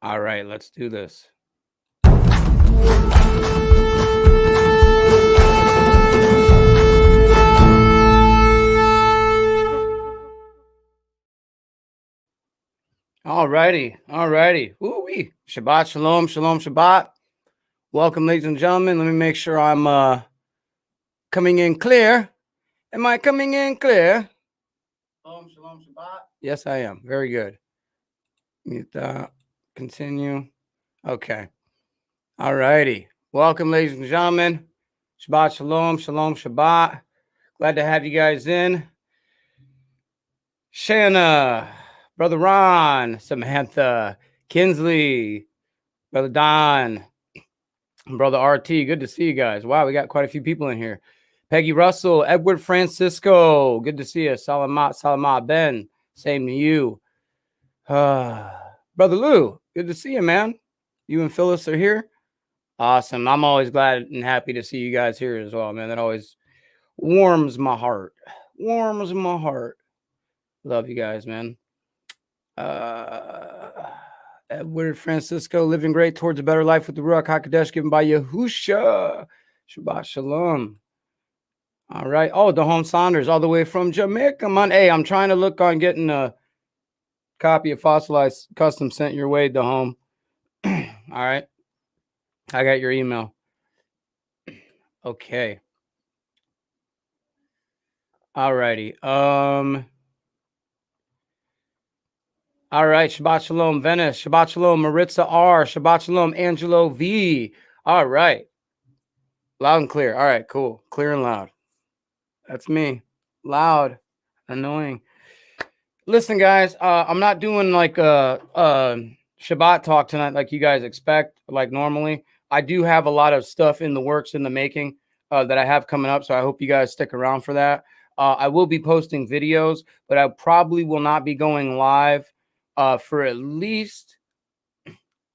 All right, let's do this. All righty. Woo-wee. Shabbat shalom, shalom, Shabbat. Welcome, ladies and gentlemen. Let me make sure I'm coming in clear. Am I coming in clear? Shalom, shalom, Shabbat. Yes, I am. Very good. Mute that. Continue. Okay. All righty. Welcome, ladies and gentlemen. Shabbat shalom, shalom, Shabbat. Glad to have you guys in. Shanna, Brother Ron, Samantha, Kinsley, Brother Don, Brother RT. Good to see you guys. Wow, we got quite a few people in here. Peggy Russell, Edward Francisco. Good to see you. Salamat, Ben. Same to you. Brother Lou, good to see you, man. You and Phyllis are here. Awesome. I'm always glad and happy to see you guys here as well, man. That always warms my heart. Warms my heart. Love you guys, man. Edward Francisco, living great towards a better life with the Ruach HaKodesh given by Yahusha. Shabbat Shalom. All right. Oh, Dahom Saunders, all the way from Jamaica, man. Hey, I'm trying to look on getting a copy of Fossilized Custom sent your way, Dahom. All right. I got your email. Okay. All righty. All right. Shabbat Shalom, Venice. Shabbat Shalom, Maritza R. Shabbat Shalom, Angelo V. All right. Loud and clear. All right, cool. Clear and loud. That's me. Loud. Annoying. Listen, guys, I'm not doing like a Shabbat talk tonight like you guys expect, like normally. I do have a lot of stuff in the works, in the making, that I have coming up, so I hope you guys stick around for that. I will be posting videos, but I probably will not be going live for at least,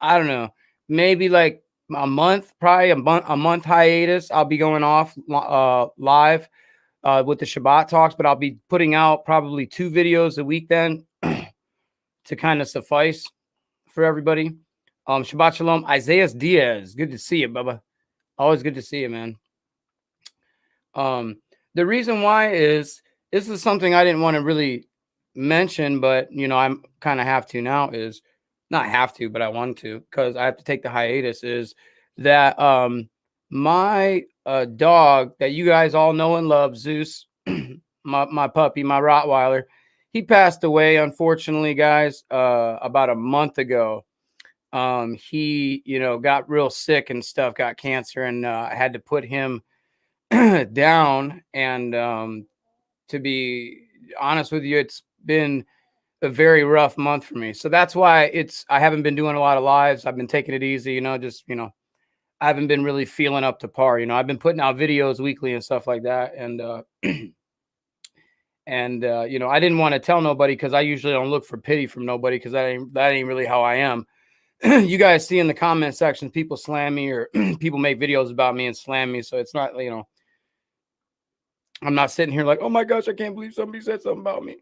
I don't know, maybe like a month, probably a month hiatus. I'll be going off live with the Shabbat talks, but I'll be putting out probably 2 videos a week then to kind of suffice for everybody. Shabbat Shalom, Isaiah Diaz. Good to see you, Bubba. Always good to see you, man. The reason why is this is something I didn't want to really mention, but you know, I'm kind of have to now, is not have to, but I want to, because I have to take the hiatus, is that my dog that you guys all know and love, Zeus, my puppy, my Rottweiler, he passed away, unfortunately, guys, about a month ago. He, you know, got real sick and stuff, got cancer, and I had to put him down. And to be honest with you, it's been a very rough month for me. So that's why I haven't been doing a lot of lives. I've been taking it easy, you know, just, you know, I haven't been really feeling up to par. You know, I've been putting out videos weekly and stuff like that. And, you know, I didn't want to tell nobody, because I usually don't look for pity from nobody, because that ain't really how I am. You guys see in the comment section, people slam me, or people make videos about me and slam me. So it's not, you know, I'm not sitting here like, oh my gosh, I can't believe somebody said something about me.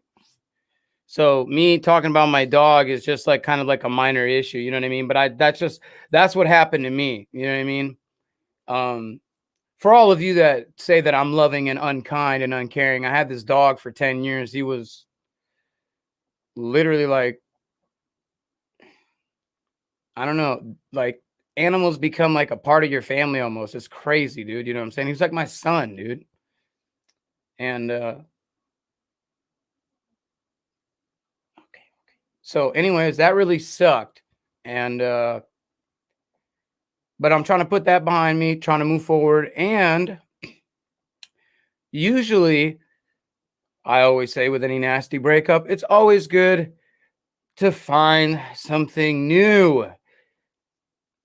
So me talking about my dog is just like kind of like a minor issue, you know what I mean? But that's what happened to me. You know what I mean? For all of you that say that I'm loving and unkind and uncaring, I had this dog for 10 years. He was literally like, I don't know, like animals become like a part of your family almost. It's crazy, dude. You know what I'm saying? He was like my son, dude. And so anyways, that really sucked. And but I'm trying to put that behind me, trying to move forward. And usually, I always say with any nasty breakup, it's always good to find something new.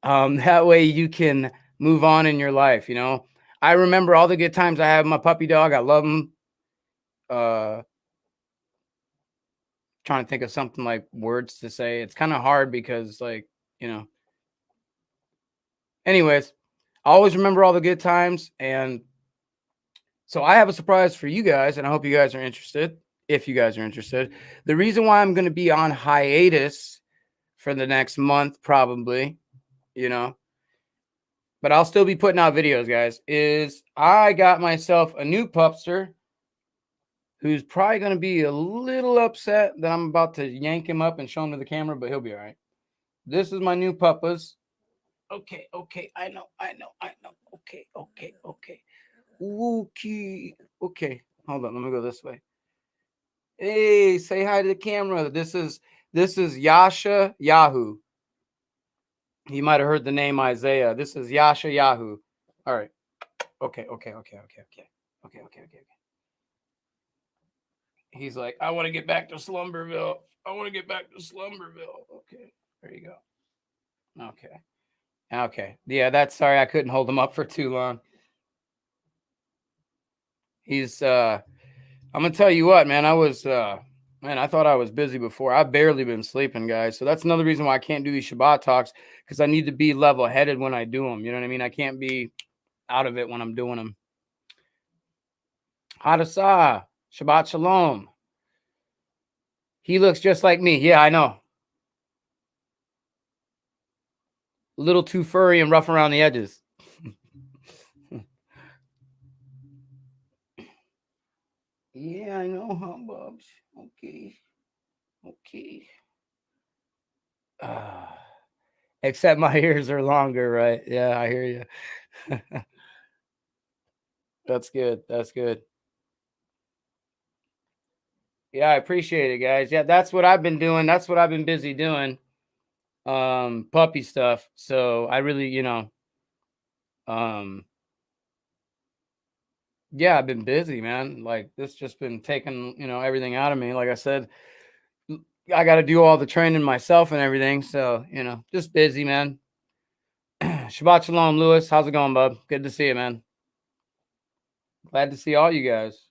That way you can move on in your life, you know. I remember all the good times I had with my puppy dog. I love him. Trying to think of something like words to say. It's kind of hard because, like, you know. Anyways, I always remember all the good times. And so I have a surprise for you guys, and I hope you guys are interested. If you guys are interested, the reason why I'm going to be on hiatus for the next month, probably, you know. But I'll still be putting out videos, guys. Is I got myself a new pupster who's probably going to be a little upset that I'm about to yank him up and show him to the camera, but he'll be all right. This is my new puppas. Okay, I know. Okay. Okay. Hold on, let me go this way. Hey, say hi to the camera. This is Yasha Yahoo. You might have heard the name Isaiah. This is Yasha Yahoo. All right. Okay. He's like, I want to get back to Slumberville. Okay, there you go. Okay. Yeah, that's sorry. I couldn't hold him up for too long. He's, I'm going to tell you what, man, I thought I was busy before. I've barely been sleeping, guys. So that's another reason why I can't do these Shabbat talks, because I need to be level headed when I do them. You know what I mean? I can't be out of it when I'm doing them. Hadasah, Shabbat Shalom. He looks just like me. Yeah, I know. A little too furry and rough around the edges. Yeah, I know, huh, Bubs? Okay. Except my ears are longer, right? Yeah, I hear you. That's good. Yeah, I appreciate it, guys. Yeah, that's what I've been doing. That's what I've been busy doing. Puppy stuff. So I really, yeah, I've been busy, man. Like this just been taking, everything out of me. Like I said, I got to do all the training myself and everything. So, just busy, man. Shabbat Shalom, Lewis. How's it going, bub? Good to see you, man. Glad to see all you guys.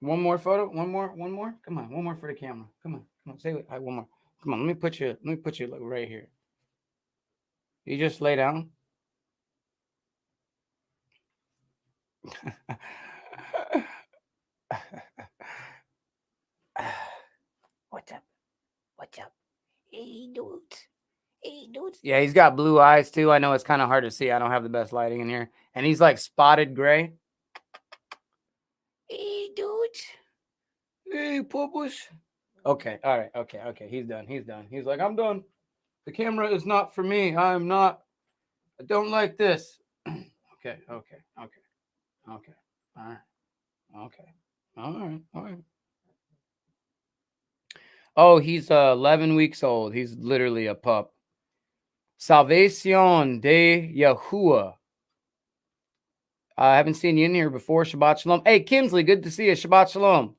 One more photo. One more. Come on, one more for the camera. Come on. Say it. One more. Come on. Let me put you right here. You just lay down. What's up? Hey, dudes. Yeah, he's got blue eyes too. I know it's kind of hard to see. I don't have the best lighting in here. And he's like spotted gray. Hey, dudes. Hey, Publish. Okay, all right. Okay. He's done. He's like, I'm done. The camera is not for me. I don't like this. Okay. All right. Okay. All right. Oh, he's 11 weeks old. He's literally a pup. Salvacion de Yahuwah. I haven't seen you in here before. Shabbat Shalom. Hey, Kinsley, good to see you. Shabbat Shalom.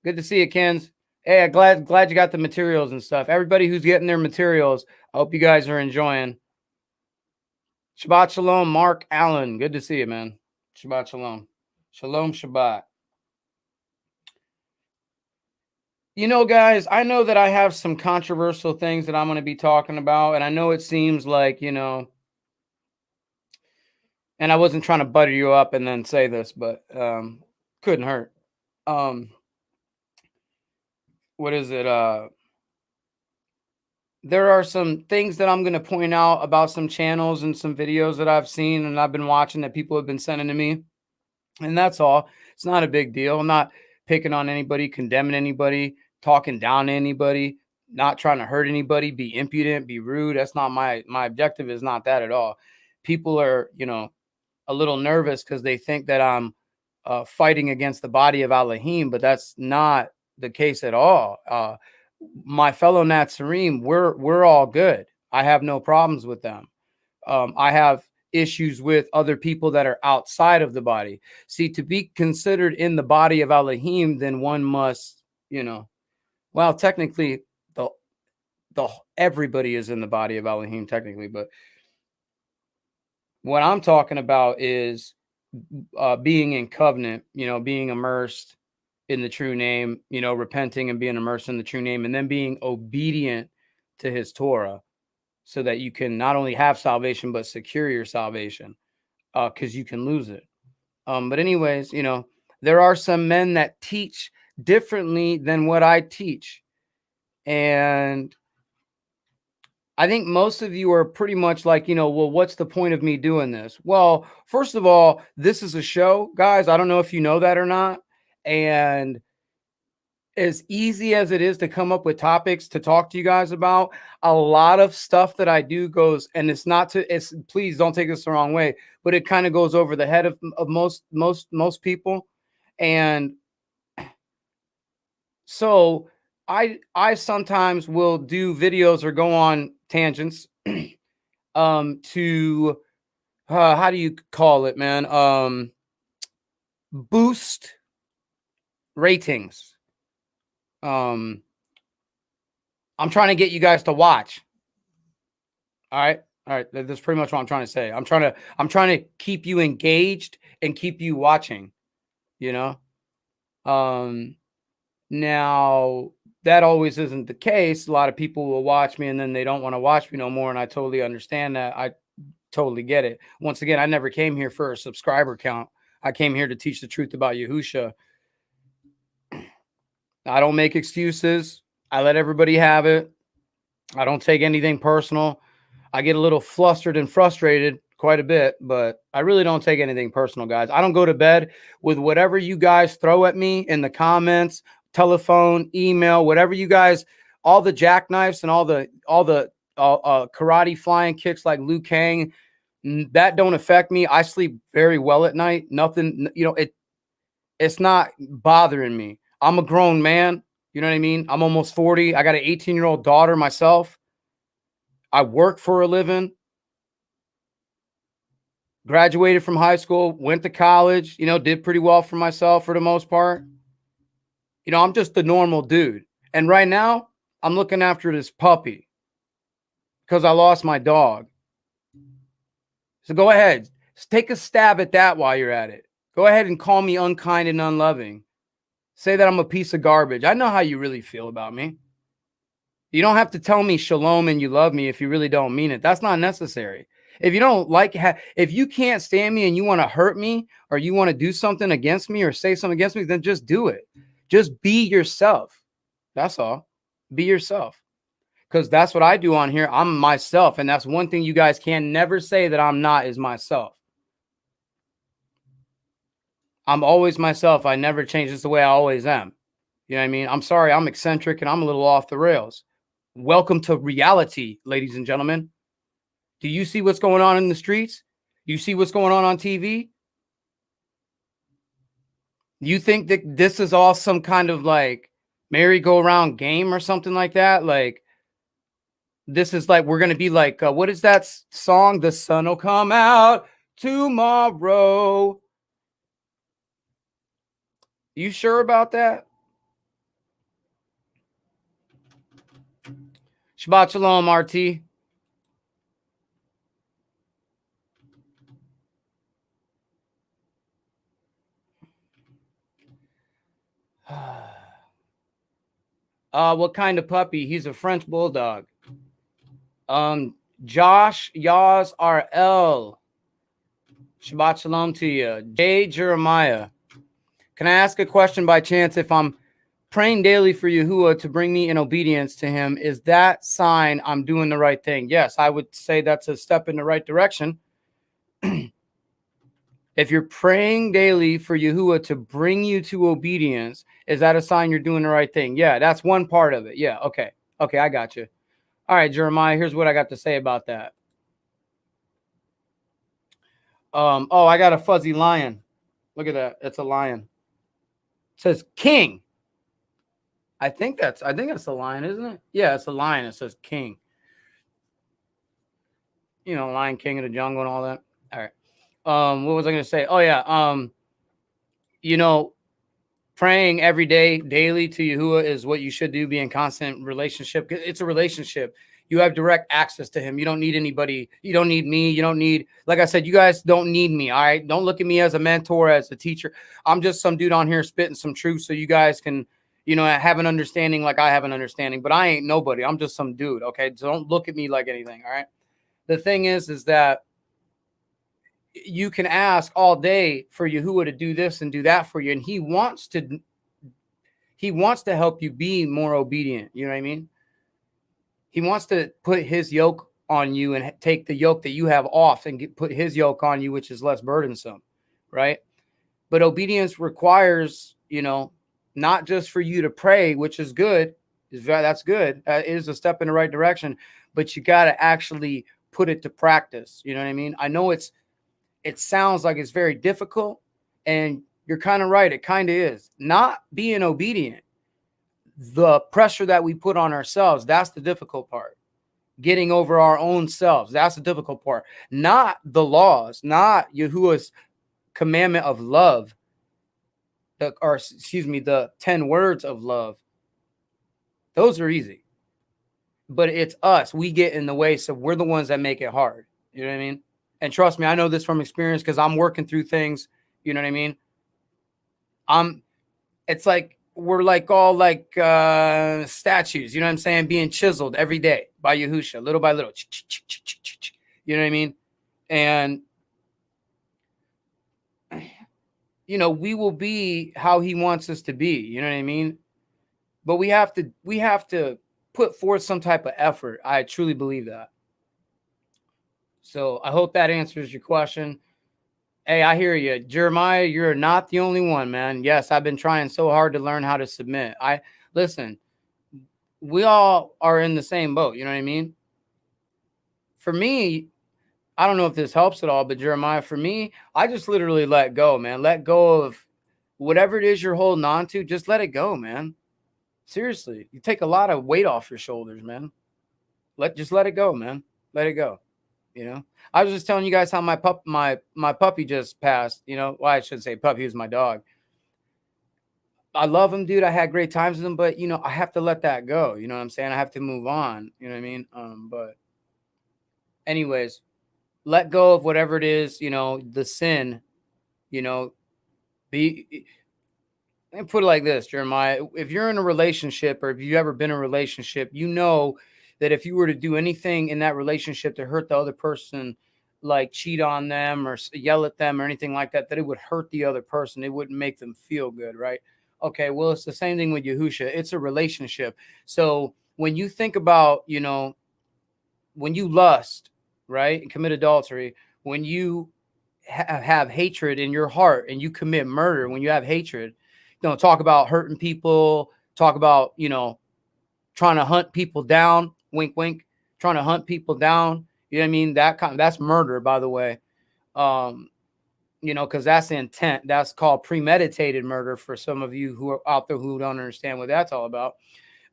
Good to see you, Kins. Hey, I'm glad you got the materials and stuff. Everybody who's getting their materials, I hope you guys are enjoying. Shabbat Shalom, Mark Allen. Good to see you, man. Shabbat Shalom. Shalom Shabbat. Guys, I know that I have some controversial things that I'm going to be talking about, and I know it seems like, and I wasn't trying to butter you up and then say this, but couldn't hurt. What is it? There are some things that I'm going to point out about some channels and some videos that I've seen and I've been watching that people have been sending to me. And that's all. It's not a big deal. I'm not picking on anybody, condemning anybody, talking down to anybody, not trying to hurt anybody, be impudent, be rude. That's not my objective is not that at all. People are, a little nervous because they think that I'm fighting against the body of Elohim, but that's not the case at all. My fellow Nazarene, we're all good. I have no problems with them. I have issues with other people that are outside of the body. See, to be considered in the body of Elohim, then one must, well, technically, the everybody is in the body of Elohim, technically, but what I'm talking about is being in covenant, being immersed in the true name, repenting and being immersed in the true name, and then being obedient to his Torah so that you can not only have salvation, but secure your salvation because you can lose it. But anyways, there are some men that teach differently than what I teach. And I think most of you are pretty much like, well, what's the point of me doing this? Well, first of all, this is a show, guys. I don't know if you know that or not. And as easy as it is to come up with topics to talk to you guys about, a lot of stuff that I do goes, and it's please don't take this the wrong way, but it kind of goes over the head of most people. And so I sometimes will do videos or go on tangents to how do you call it, man? Boost ratings. I'm trying to get you guys to watch. All right. That's pretty much what I'm trying to say. I'm trying to keep you engaged and keep you watching, you know? Now that always isn't the case. A lot of people will watch me and then they don't want to watch me no more. And I totally understand that. I totally get it. Once again, I never came here for a subscriber count. I came here to teach the truth about Yahusha. I don't make excuses. I let everybody have it. I don't take anything personal. I get a little flustered and frustrated quite a bit, but I really don't take anything personal, guys. I don't go to bed with whatever you guys throw at me in the comments, telephone, email, whatever you guys, all the jackknives and all the karate flying kicks like Liu Kang, that don't affect me. I sleep very well at night. Nothing, it's not bothering me. I'm a grown man. You know what I mean? I'm almost 40. I got an 18-year-old daughter myself. I work for a living. Graduated from high school, went to college, did pretty well for myself for the most part. I'm just a normal dude. And right now, I'm looking after this puppy because I lost my dog. So go ahead. Take a stab at that while you're at it. Go ahead and call me unkind and unloving. Say that I'm a piece of garbage. I know how you really feel about me. You don't have to tell me shalom and you love me if you really don't mean it. That's not necessary. If you don't like, if you can't stand me and you want to hurt me or you want to do something against me or say something against me, then just do it. Just be yourself. That's all. Be yourself. Because that's what I do on here. I'm myself. And that's one thing you guys can never say that I'm not is myself. I'm always myself. I never change. It's the way I always am. You know what I mean? I'm sorry. I'm eccentric and I'm a little off the rails. Welcome to reality, ladies and gentlemen. Do you see what's going on in the streets? You see what's going on TV? You think that this is all some kind of like merry-go-round game or something like that? Like, this is like, we're going to be like, what is that song? The sun will come out tomorrow. You sure about that? Shabbat Shalom, RT. What kind of puppy? He's a French bulldog. Josh Yaz RL. Shabbat Shalom to you. J. Jeremiah. Can I ask a question by chance? If I'm praying daily for Yahuwah to bring me in obedience to him, is that sign I'm doing the right thing? Yes, I would say that's a step in the right direction. If you're praying daily for Yahuwah to bring you to obedience, is that a sign you're doing the right thing? Yeah, that's one part of it. Yeah, okay. Okay, I got you. All right, Jeremiah, here's what I got to say about that. Oh, I got a fuzzy lion. Look at that. It's a lion. It says king. I think that's a lion, isn't it? Yeah, it's a lion. It says king. Lion King of the Jungle and all that. All right. What was I going to say? Oh yeah. Praying every day, daily to Yahuwah is what you should do. Be in constant relationship. It's a relationship. You have direct access to him. You don't need anybody. You don't need me. You don't need, like I said, you guys don't need me. All right. Don't look at me as a mentor, as a teacher. I'm just some dude on here spitting some truth so you guys can, have an understanding like I have an understanding. But I ain't nobody. I'm just some dude. Okay. So don't look at me like anything. All right. The thing is that you can ask all day for Yahuwah to do this and do that for you. And he wants to help you be more obedient. You know what I mean? He wants to put his yoke on you and take the yoke that you have off and put his yoke on you, which is less burdensome, right? But obedience requires, not just for you to pray, which is good. That's good. It is a step in the right direction, but you got to actually put it to practice. You know what I mean? I know it sounds like it's very difficult, and you're kind of right. It kind of is. Not being obedient, the pressure that we put on ourselves, that's the difficult part. Getting over our own selves, that's the difficult part. Not the laws, not Yahuwah's commandment of love, the 10 words of love. Those are easy. But it's us. We get in the way, so we're the ones that make it hard. You know what I mean? And trust me, I know this from experience because I'm working through things. You know what I mean? It's like we're like all like statues, you know what I'm saying, being chiseled every day by Yahusha, little by little. You know what I mean? And we will be how he wants us to be, you know what I mean? But we have to put forth some type of effort. I truly believe that. So I hope that answers your question. Hey, I hear you, Jeremiah. You're not the only one, man. Yes, I've been trying so hard to learn how to submit. Listen, we all are in the same boat. You know what I mean? For me, I don't know if this helps at all, but Jeremiah, for me, I just literally let go, man. Let go of whatever it is you're holding on to. Just let it go, man. Seriously, you take a lot of weight off your shoulders, man. Just let it go, man. Let it go. I was just telling you guys how my puppy just passed. Well, I shouldn't say puppy, he was my dog. I love him, dude. I had great times with him, but I have to let that go. You know what I'm saying? I have to move on. You know what I mean? But anyways, let go of whatever it is, the sin, be and put it like this, Jeremiah. If you're in a relationship, or if you've ever been in a relationship, that if you were to do anything in that relationship to hurt the other person, like cheat on them or yell at them or anything like that, that it would hurt the other person. It wouldn't make them feel good, right? Okay, well, it's the same thing with Yahusha. It's a relationship. So when you think about, when you lust, right, and commit adultery, when you have hatred in your heart and you commit murder, when you have hatred, talk about hurting people, talk about, trying to hunt people down, wink, wink, trying to hunt people down. You know what I mean? That's murder, by the way. Because that's intent. That's called premeditated murder for some of you who are out there who don't understand what that's all about.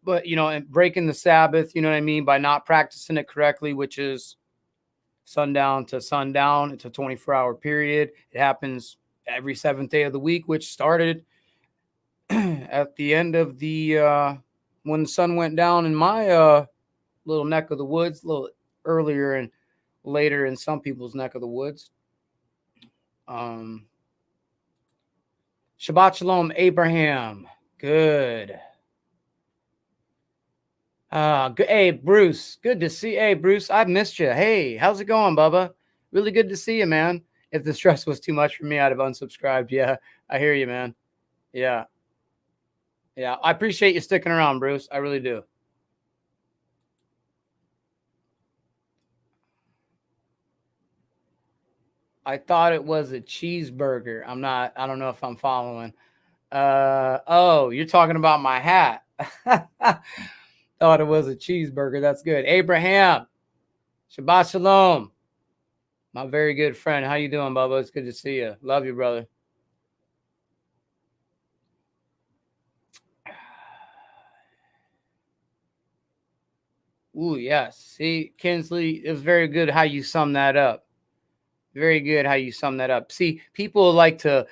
But, and breaking the Sabbath, you know what I mean, by not practicing it correctly, which is sundown to sundown. It's a 24-hour period. It happens every seventh day of the week, which started at the end of the when the sun went down in my little neck of the woods, a little earlier and later in some people's neck of the woods. Shabbat Shalom, Abraham. Good. Hey, Bruce. Good to see you. Hey, Bruce, I've missed you. Hey, how's it going, Bubba? Really good to see you, man. If the stress was too much for me, I'd have unsubscribed. Yeah, I hear you, man. Yeah. Yeah, I appreciate you sticking around, Bruce. I really do. I thought it was a cheeseburger. I don't know if I'm following. Oh, you're talking about my hat. Thought it was a cheeseburger. That's good. Abraham, Shabbat Shalom. My very good friend. How you doing, Bubba? It's good to see you. Love you, brother. Ooh, yes. See, Kinsley, it was very good how you sum that up. Very good how you sum that up. See, people like to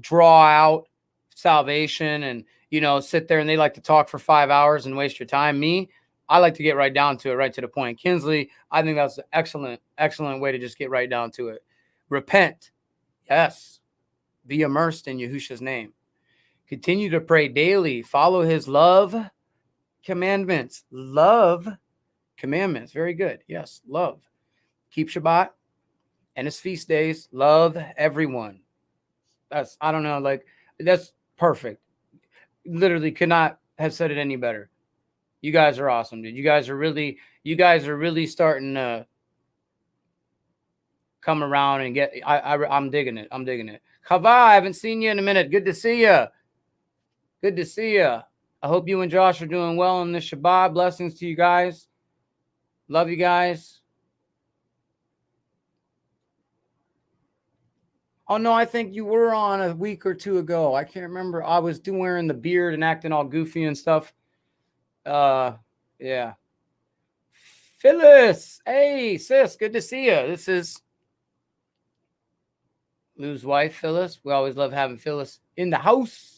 draw out salvation and, sit there and they like to talk for 5 hours and waste your time. Me, I like to get right down to it, right to the point. Kinsley, I think that's an excellent, excellent way to just get right down to it. Repent. Yes. Be immersed in Yahusha's name. Continue to pray daily. Follow his love commandments. Love commandments. Very good. Yes. Love. Keep Shabbat and his feast days. Love everyone. I don't know. That's perfect. Literally could not have said it any better. You guys are awesome, dude. You guys are really starting to come around and get. I'm digging it. I'm digging it. Kava, I haven't seen you in a minute. Good to see you. Good to see you. I hope you and Josh are doing well on this Shabbat. Blessings to you guys. Love you guys. Oh no, I think you were on a week or two ago. I can't remember. I was wearing the beard and acting all goofy and stuff. Yeah. Phyllis, hey sis, good to see you. This is Lou's wife, Phyllis. We always love having Phyllis in the house.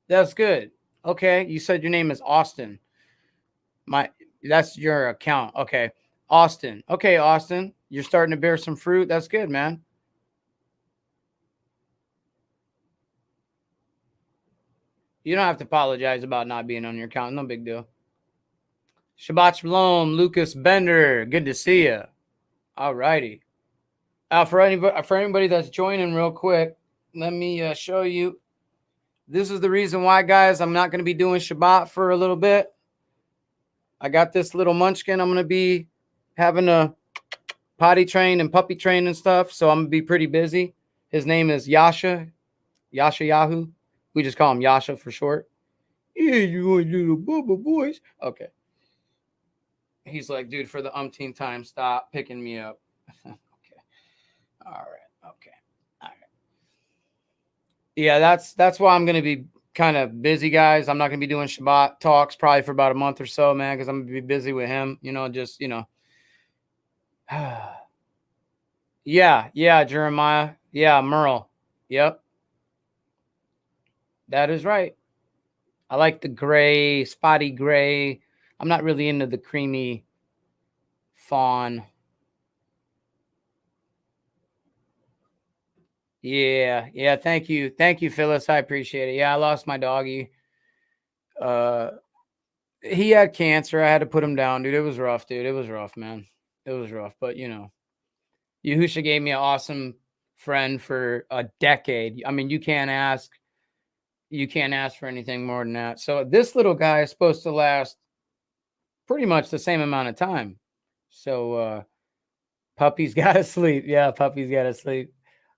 That's good. Okay, you said your name is Austin. That's your account. Okay, Austin. Okay, Austin, you're starting to bear some fruit. That's good, man. You don't have to apologize about not being on your account. No big deal. Shabbat Shalom, Lucas Bender. Good to see you. All righty. For anybody that's joining real quick, let me show you. This is the reason why, guys, I'm not going to be doing Shabbat for a little bit. I got this little munchkin. I'm going to be having a potty train and puppy train and stuff. So I'm going to be pretty busy. His name is Yasha Yahoo. We just call him Yasha for short. Yeah, you want little bubba boys. Okay. He's like, dude, for the umpteenth time, stop picking me up. Okay. All right. Okay. All right. Yeah, that's why I'm going to be kind of busy, guys. I'm not going to be doing Shabbat talks probably for about a month or so, man, because I'm going to be busy with him, just. Yeah, Jeremiah. Yeah, Merle. Yep. That is right. I like the gray, spotty gray. I'm not really into the creamy fawn. Yeah. Thank you, Phyllis. I appreciate it. Yeah, I lost my doggy. He had cancer. I had to put him down, dude. It was rough, dude. It was rough, man. It was rough, but Yahusha gave me an awesome friend for a decade. I mean, you can't ask for anything more than that. So this little guy is supposed to last pretty much the same amount of time. So puppies gotta sleep. Yeah, puppies gotta sleep.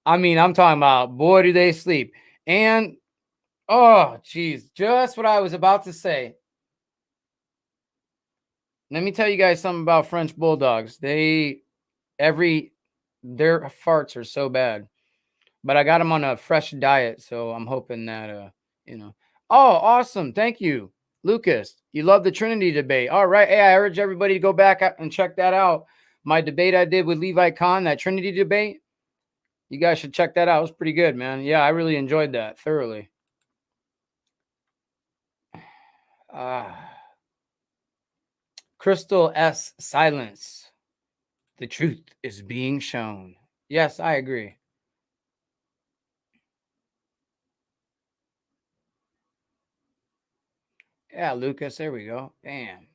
I mean, I'm talking about, boy, do they sleep. And oh geez, just what I was about to say. Let me tell you guys something about French bulldogs. Their farts are so bad. But I got them on a fresh diet, so I'm hoping that Oh, awesome. Thank you, Lucas. You love the Trinity debate. All right. Hey, I urge everybody to go back and check that out. My debate I did with Levi Kahn, that Trinity debate. You guys should check that out. It was pretty good, man. Yeah, I really enjoyed that thoroughly. Crystal S. Silence. The truth is being shown. Yes, I agree. Yeah, Lucas, there we go. Bam.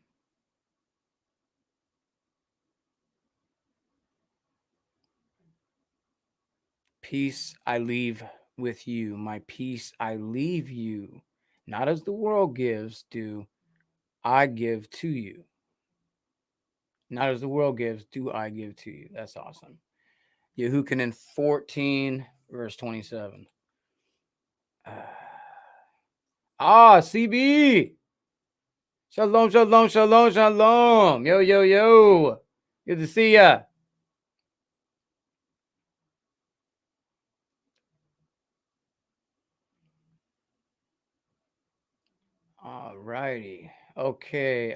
Peace I leave with you. My peace I leave you. Not as the world gives, do I give to you. Not as the world gives, do I give to you. That's awesome. Yehukanan 14, verse 27. CB. Shalom, shalom, shalom, shalom. Yo. Good to see ya. All righty. Okay.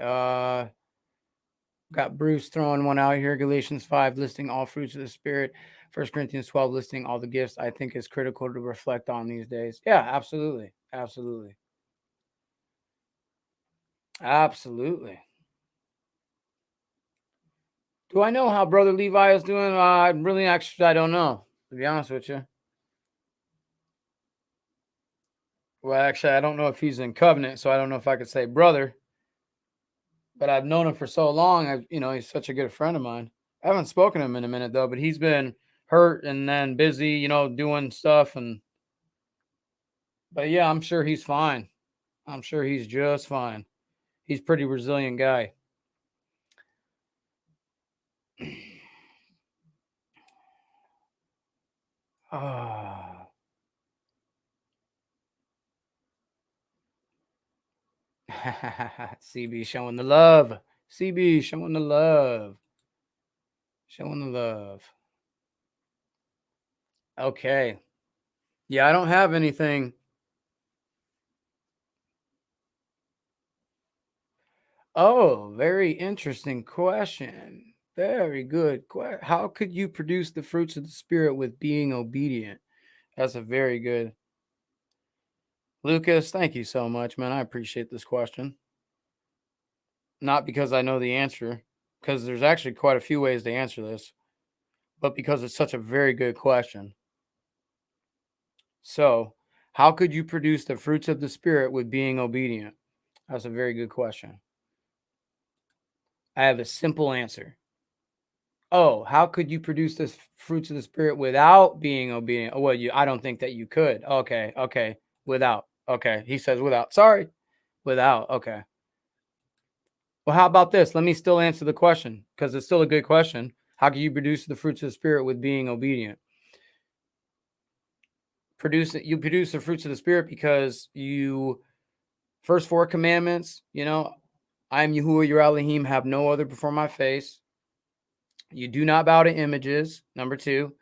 Got Bruce throwing one out here. Galatians 5 listing all fruits of the Spirit. 1 Corinthians 12 listing all the gifts. I think is critical to reflect on these days. Yeah, absolutely. Do I know how Brother Levi is doing? I don't know, to be honest with you. Well, actually, I don't know if he's in covenant, so I don't know if I could say brother. But I've known him for so long. He's such a good friend of mine. I haven't spoken to him in a minute though, but he's been hurt and then busy, you know, doing stuff. But yeah, I'm sure he's fine. I'm sure he's just fine. He's a pretty resilient guy. Ah. CB showing the love. CB showing the love. Showing the love. Okay. Yeah, I don't have anything. Oh, very interesting question. Very good question. How could you produce the fruits of the spirit with being obedient? That's a very good. Lucas, thank you so much, man. I appreciate this question. Not because I know the answer, because there's actually quite a few ways to answer this, but because it's such a very good question. So, how could you produce the fruits of the spirit with being obedient? That's a very good question. I have a simple answer. Oh, how could you produce the fruits of the spirit without being obedient? Oh, well, I don't think that you could. Okay, okay, without. Okay, he says without. Sorry, without. Okay. Well, how about this? Let me still answer the question because it's still a good question. How can you produce the fruits of the spirit with being obedient? You produce the fruits of the spirit because you first four commandments. You know, I am Yahuwah your Elohim. Have no other before my face. You do not bow to images. Number two.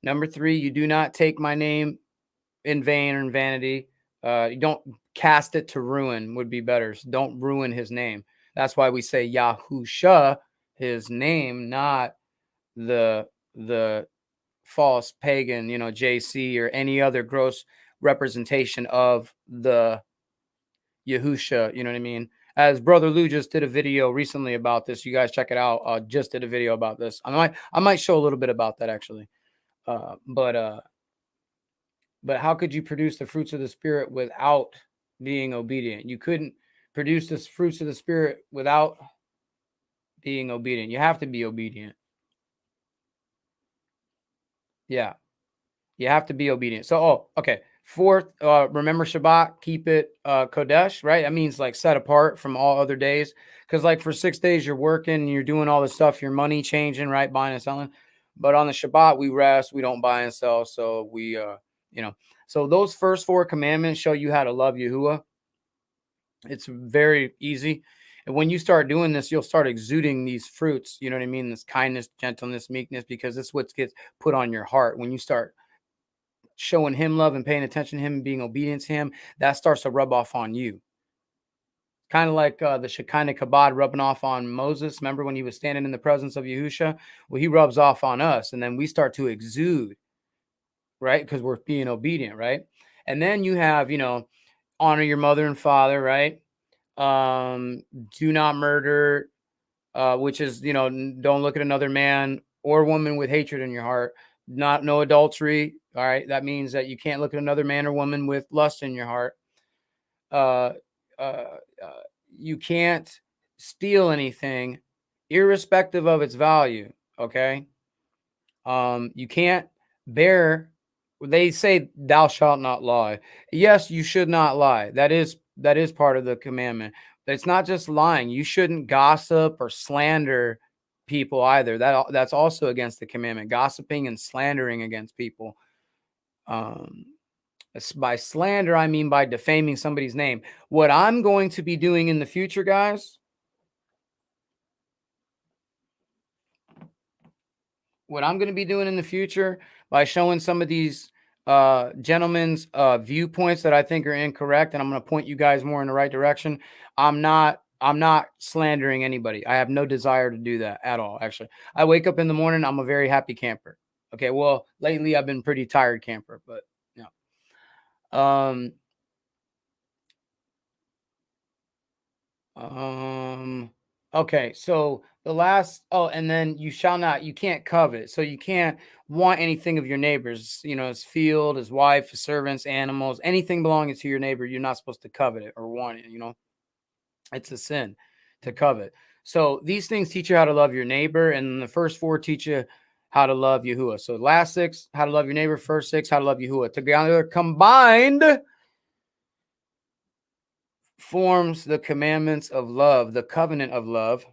Number three. You do not take my name in vain or in vanity. You don't cast it to ruin would be better. So don't ruin his name. That's why we say Yahusha, his name, not the false pagan, you know, JC or any other gross representation of the Yahusha. You know what I mean? As Brother Lou just did a video recently about this. You guys check it out. Just did a video about this. I might show a little bit about that actually. But how could you produce the fruits of the spirit without being obedient? You couldn't produce the fruits of the spirit without being obedient. You have to be obedient. Yeah. You have to be obedient. So, okay. Fourth, remember Shabbat, keep it Kodesh, right? That means like set apart from all other days. Because like for 6 days you're working, you're doing all this stuff, your money changing, right? Buying and selling. But on the Shabbat, we rest, we don't buy and sell. So we you know, so those first four commandments show you how to love Yahuwah. It's very easy. And when you start doing this, you'll start exuding these fruits. You know what I mean? This kindness, gentleness, meekness, because this is what gets put on your heart. When you start showing him love and paying attention to him and being obedient to him, that starts to rub off on you. Kind of like the Shekinah Kabod rubbing off on Moses. Remember when he was standing in the presence of Yahusha? Well, he rubs off on us, and then we start to exude, right? Because we're being obedient, right? And then you have, you know, honor your mother and father, right? Do not murder, which is, you know, don't look at another man or woman with hatred in your heart. No adultery. All right. That means that you can't look at another man or woman with lust in your heart. Uh, uh, uh, you can't steal anything, irrespective of its value. Okay. You can't bear. They say, "Thou shalt not lie." Yes, you should not lie. That is part of the commandment. But it's not just lying. You shouldn't gossip or slander people either. That's also against the commandment. Gossiping and slandering against people. Um, by slander, I mean by defaming somebody's name. What I'm going to be doing in the future, guys, what I'm going to be doing in the future by showing some of these gentlemen's viewpoints that I think are incorrect, and I'm going to point you guys more in the right direction. I'm not slandering anybody. I have no desire to do that at all. Actually, I wake up in the morning, I'm a very happy camper. Okay, well, lately I've been pretty tired camper, but yeah. Um, okay, so the last, and then you can't covet. So you can't want anything of your neighbors, you know, his field, his wife, his servants, animals, anything belonging to your neighbor, you're not supposed to covet it or want it, you know. It's a sin to covet. So these things teach you how to love your neighbor, and the first 4 teach you how to love Yahuwah. So last 6, how to love your neighbor. First 6, how to love Yahuwah. Together combined forms the commandments of love, the covenant of love.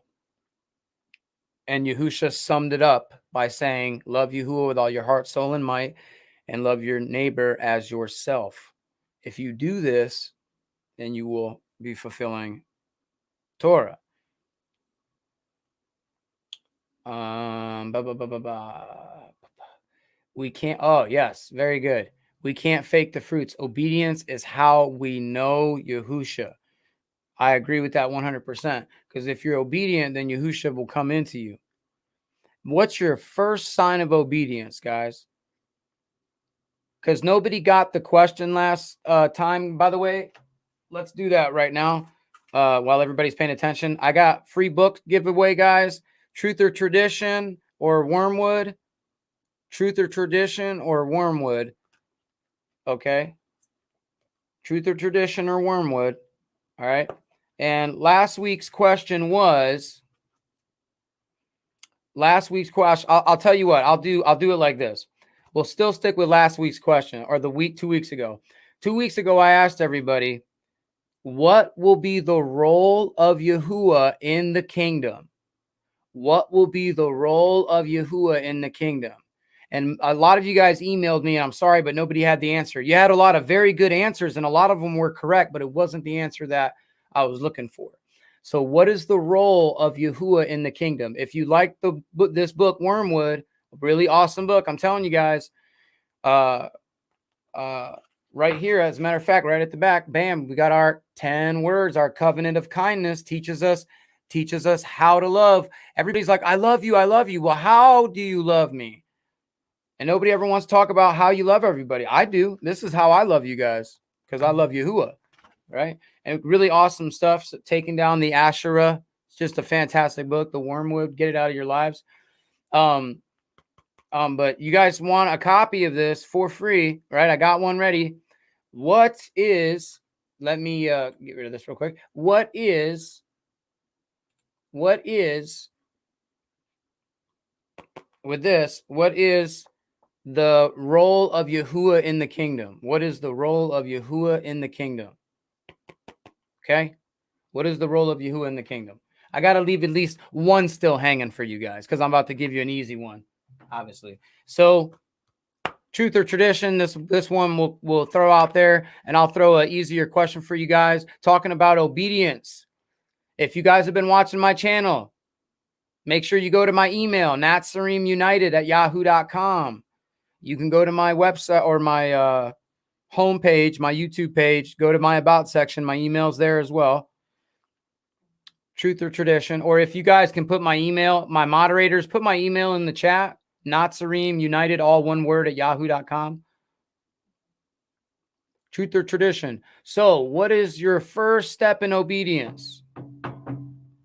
And Yahusha summed it up by saying, love Yahuwah with all your heart, soul, and might, and love your neighbor as yourself. If you do this, then you will be fulfilling Torah. We can't. Oh, yes. Very good. We can't fake the fruits. Obedience is how we know Yahusha. I agree with that 100%. Because if you're obedient, then Yahusha will come into you. What's your first sign of obedience, guys? Because nobody got the question last time, by the way. Let's do that right now while everybody's paying attention. I got free book giveaway, guys. Truth or Tradition or Wormwood. Truth or Tradition or Wormwood. Okay. Truth or Tradition or Wormwood. All right. And last week's question was... Last week's question, I'll tell you what, I'll do it like this. We'll still stick with last week's question, or 2 weeks ago. 2 weeks ago, I asked everybody, what will be the role of Yahuwah in the kingdom? What will be the role of Yahuwah in the kingdom? And a lot of you guys emailed me, and I'm sorry, but nobody had the answer. You had a lot of very good answers, and a lot of them were correct, but it wasn't the answer that I was looking for. So what is the role of Yahuwah in the kingdom? If you like this book, Wormwood, a really awesome book, I'm telling you guys, right here, as a matter of fact, right at the back, bam, we got our 10 words. Our covenant of kindness teaches us how to love. Everybody's like, I love you. I love you. Well, how do you love me? And nobody ever wants to talk about how you love everybody. I do. This is how I love you guys, because I love Yahuwah. Right? And really awesome stuff. So taking down the Asherah. It's just a fantastic book. The Wormwood, get it out of your lives. But you guys want a copy of this for free, right? I got one ready. Let me get rid of this real quick. What is the role of Yahuwah in the kingdom? What is the role of Yahuwah in the kingdom? Okay. What is the role of Yahuwah in the kingdom? I got to leave at least one still hanging for you guys, because I'm about to give you an easy one, obviously. So truth or tradition, this one we'll throw out there, and I'll throw an easier question for you guys, talking about obedience. If you guys have been watching my channel, make sure you go to my email, natsarimunited@yahoo.com. You can go to my website or my homepage, my YouTube page, go to my about section. My email's there as well. Truth or tradition. Or if you guys can put my email, my moderators, put my email in the chat, natsarimunited, all one word, @yahoo.com. Truth or tradition. So what is your first step in obedience?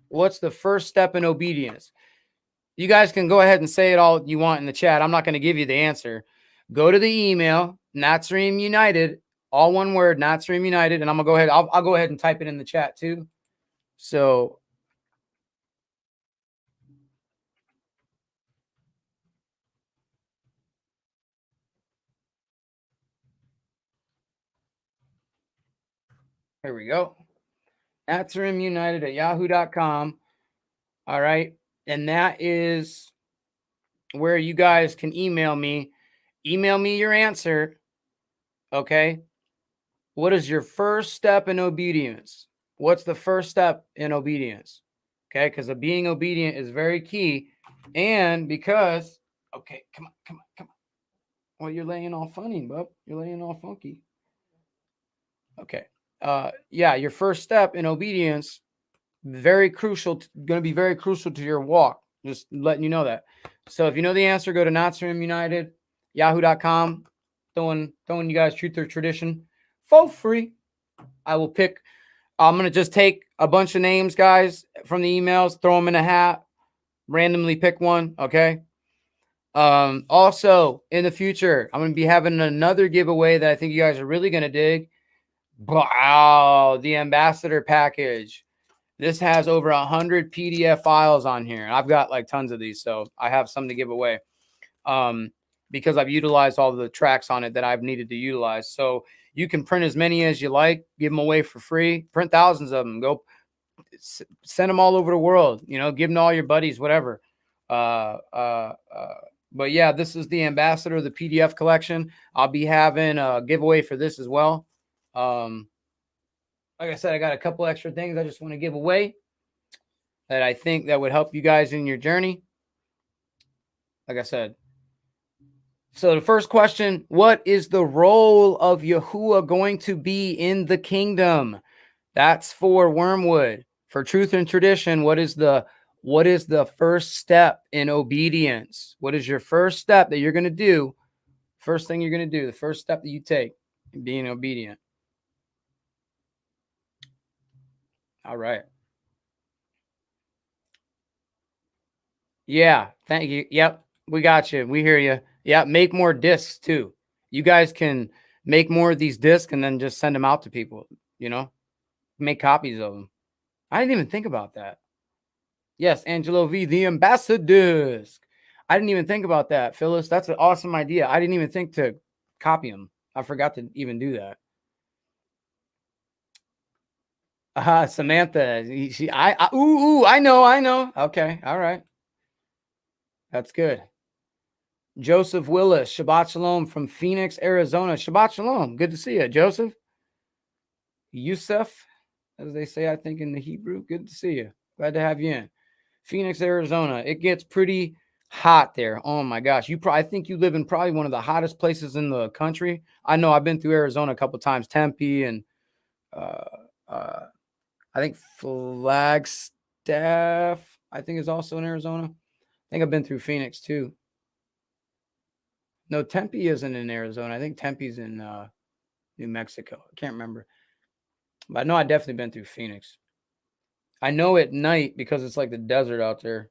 What's the first step in obedience? You guys can go ahead and say it all you want in the chat. I'm not going to give you the answer. Go to the email, natsarimunited, all one word, natsarimunited, and I'm going to go ahead. I'll go ahead and type it in the chat too. So here we go. natsarimunited@yahoo.com. All right. And that is where you guys can email me. Email me your answer. Okay. What is your first step in obedience? What's the first step in obedience? Okay. Because being obedient is very key. And because, okay, come on. Well, you're laying all funny, bub. You're laying all funky. Okay. Yeah, your first step in obedience, very crucial, going to be very crucial to your walk. Just letting you know that. So if you know the answer, go to natsarimunited, yahoo.com. Throwing you guys truth or tradition for free. I'm going to just take a bunch of names, guys, from the emails, throw them in a hat, randomly pick one. Okay. Also in the future, I'm going to be having another giveaway that I think you guys are really going to dig. Wow. The ambassador package. This has over 100 PDF files on here. I've got like tons of these, so I have some to give away. Because I've utilized all the tracks on it that I've needed to utilize. So you can print as many as you like, give them away for free, print thousands of them, go send them all over the world, you know, give them to all your buddies, whatever. But yeah, this is the Ambassador of the PDF collection. I'll be having a giveaway for this as well. Like I said, I got a couple extra things I just want to give away that I think that would help you guys in your journey. Like I said, so the first question, what is the role of Yahuwah going to be in the kingdom? That's for Wormwood. For Truth and Tradition, what is the first step in obedience? What is your first step that you're going to do? First thing you're going to do, the first step that you take in being obedient. All right. Yeah, thank you. Yep, we got you. We hear you. Yeah, make more discs too. You guys can make more of these discs and then just send them out to people, you know? Make copies of them. I didn't even think about that. Yes, Angelo V, the ambassador. I didn't even think about that, Phyllis. That's an awesome idea. I didn't even think to copy them. I forgot to even do that. Samantha. I know. Okay, all right. That's good. Joseph Willis, Shabbat Shalom from Phoenix, Arizona. Shabbat Shalom. Good to see you, Joseph. Yusuf, as they say, I think in the Hebrew. Good to see you. Glad to have you in. Phoenix, Arizona. It gets pretty hot there. Oh my gosh. I think you live in probably one of the hottest places in the country. I know I've been through Arizona a couple of times, Tempe and I think Flagstaff, I think is also in Arizona. I think I've been through Phoenix too. No, Tempe isn't in Arizona. I think Tempe's in New Mexico. I can't remember. But I know I've definitely been through Phoenix. I know at night because it's like the desert out there,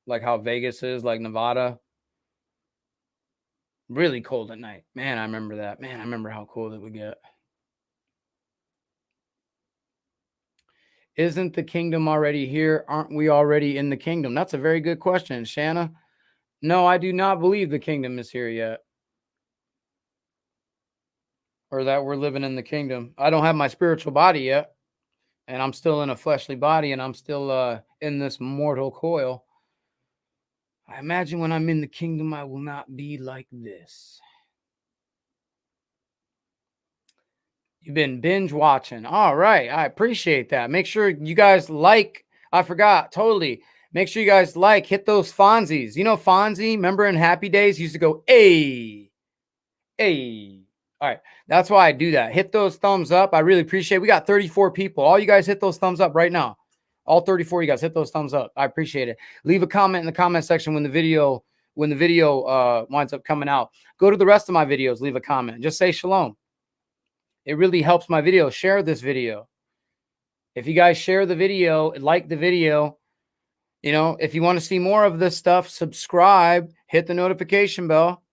like how Vegas is, like Nevada. Really cold at night. Man, I remember that. Man, I remember how cold it would get. Isn't the kingdom already here? Aren't we already in the kingdom? That's a very good question, Shanna. No, I do not believe the kingdom is here yet. Or that we're living in the kingdom. I don't have my spiritual body yet. And I'm still in a fleshly body and I'm still in this mortal coil. I imagine when I'm in the kingdom, I will not be like this. You've been binge watching. All right. I appreciate that. Make sure you guys like. I forgot. Totally. Make sure you guys hit those Fonzies. You know Fonzie? Remember in Happy Days? He used to go, hey, hey. All right. That's why I do that. Hit those thumbs up. I really appreciate it. We got 34 people. All you guys hit those thumbs up right now. All 34 you guys hit those thumbs up. I appreciate it. Leave a comment in the comment section when the video winds up coming out. Go to the rest of my videos. Leave a comment. Just say shalom. It really helps my video. Share this video. If you guys share the video, like the video, you know, if you want to see more of this stuff, subscribe, hit the notification bell.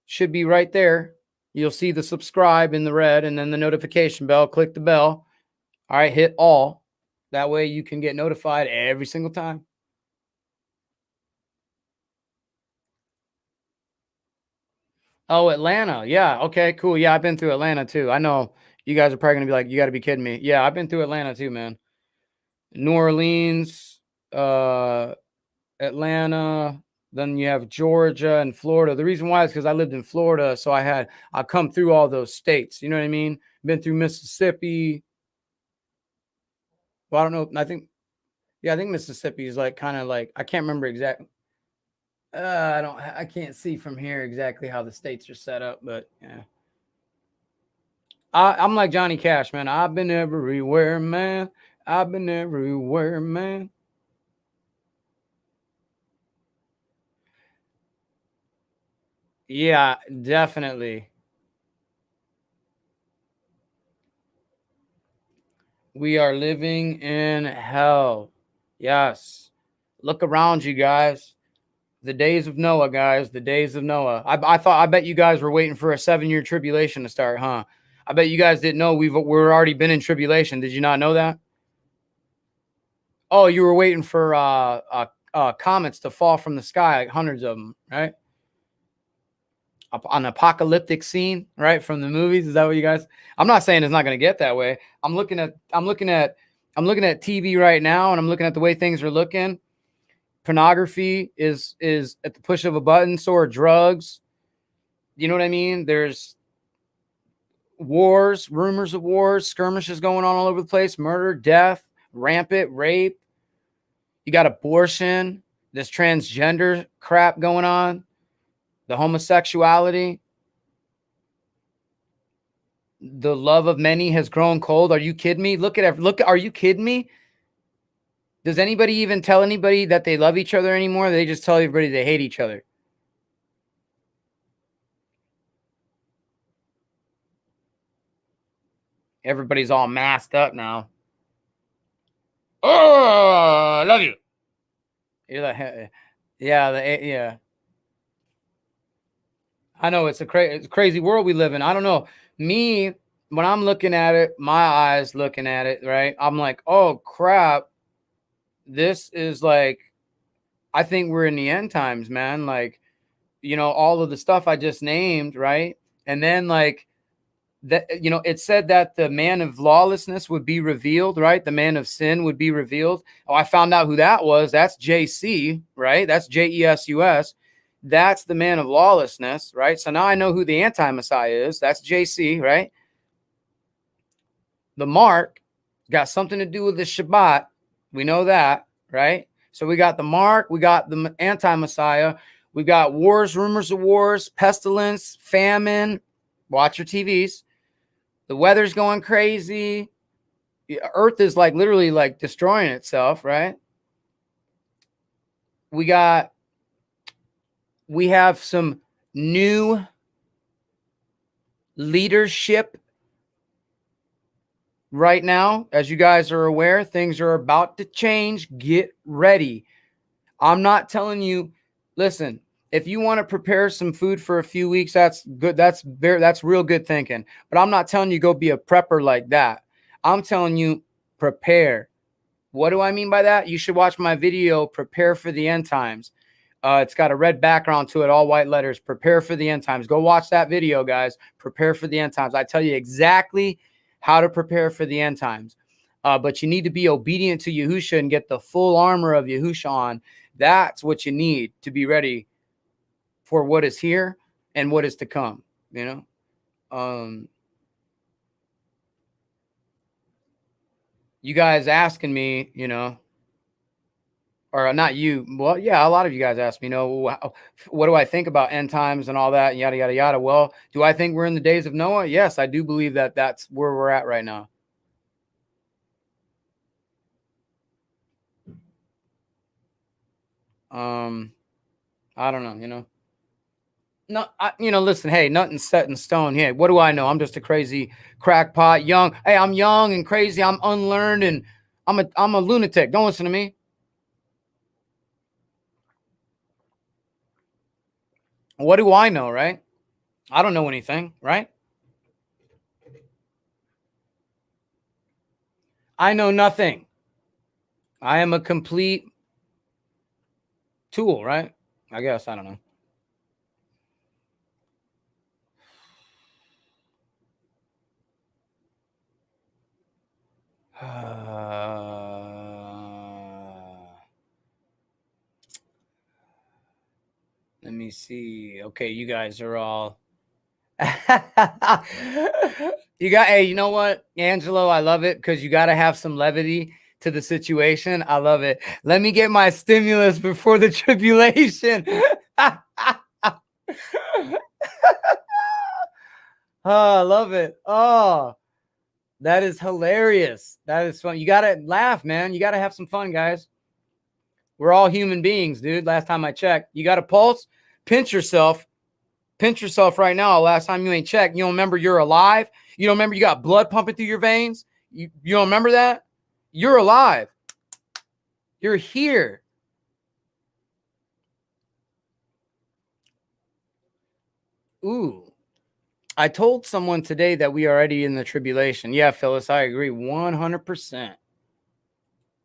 Should be right there. You'll see the subscribe in the red and then the notification bell. Click the bell. All right, hit all. That way you can get notified every single time. Oh, Atlanta. Yeah. Okay, cool. Yeah, I've been through Atlanta too. I know you guys are probably going to be like, you got to be kidding me. Yeah, I've been through Atlanta too, man. New Orleans, Atlanta, then you have Georgia and Florida. The reason why is because I lived in Florida, so I come through all those states. You know what I mean? Been through Mississippi. Well, I don't know. I think Mississippi is like kind of like I can't remember exactly. I can't see from here exactly how the states are set up, but yeah. I'm like Johnny Cash, man. I've been everywhere, man. I've been everywhere, man. Yeah, definitely. We are living in hell. Yes. Look around you guys. The days of Noah, guys. The days of Noah. I bet you guys were waiting for a 7-year tribulation to start, huh? I bet you guys didn't know we're already been in tribulation. Did you not know that? Oh, you were waiting for comets to fall from the sky, like hundreds of them, right? An apocalyptic scene, right, from the movies. Is that what you guys? I'm not saying it's not going to get that way. I'm looking at TV right now, and I'm looking at the way things are looking. Pornography is at the push of a button. So are drugs. You know what I mean? There's wars, rumors of wars, skirmishes going on all over the place, murder, death, rampant rape. You got abortion, this transgender crap going on, the homosexuality. The love of many has grown cold. Are you kidding me? Look, are you kidding me? Does anybody even tell anybody that they love each other anymore? They just tell everybody they hate each other. Everybody's all masked up now. Oh, I love you. You're like, yeah. I know it's a crazy world we live in. I don't know. Me, when I'm looking at it, my eyes looking at it, right? I'm like, oh crap. This is like, I think we're in the end times, man. Like, all of the stuff I just named, right? And then like that, it said that the man of lawlessness would be revealed, right? The man of sin would be revealed. Oh, I found out who that was. That's JC, right? That's JESUS. That's the man of lawlessness, right? So now I know who the anti-Messiah is. That's JC, right? The mark got something to do with the Shabbat. We know that, right? So we got the mark, we got the anti-Messiah, we got wars, rumors of wars, pestilence, famine. Watch your TVs. The weather's going crazy. The earth is like literally like destroying itself, right? We have some new leadership right now. As you guys are aware, things are about to change. Get ready. I'm not telling you, listen, if you want to prepare some food for a few weeks, that's good. That's real good thinking. But I'm not telling you go be a prepper like that. I'm telling you prepare. What do I mean by that? You should watch my video, Prepare for the End Times. It's got a red background to it, all white letters. Prepare for the End Times. Go watch that video, guys. Prepare for the End Times. I tell you exactly how to prepare for the end times. But you need to be obedient to Yahushua and get the full armor of Yahushua on. That's what you need to be ready for what is here and what is to come, you guys asking me, or not you. Well, yeah, a lot of you guys ask me, what do I think about end times and all that, and yada, yada, yada. Well, do I think we're in the days of Noah? Yes, I do believe that that's where we're at right now. I don't know, No, listen, hey, nothing's set in stone. Hey, what do I know? I'm just a crazy crackpot, young. Hey, I'm young and crazy. I'm unlearned and I'm a lunatic. Don't listen to me. What do I know, right? I don't know anything, right? I know nothing. I am a complete tool, right? I guess. I don't know. Let me see. Okay, you guys are all. Hey, you know what, Angelo? I love it because you got to have some levity to the situation. I love it. Let me get my stimulus before the tribulation. Oh, I love it. Oh, that is hilarious. That is fun. You got to laugh, man. You got to have some fun, guys. We're all human beings, dude. Last time I checked, you got a pulse? Pinch yourself. Pinch yourself right now. Last time you ain't checked. You don't remember you're alive? You don't remember you got blood pumping through your veins? You don't remember that? You're alive. You're here. Ooh. I told someone today that we are already in the tribulation. Yeah, Phyllis, I agree 100%.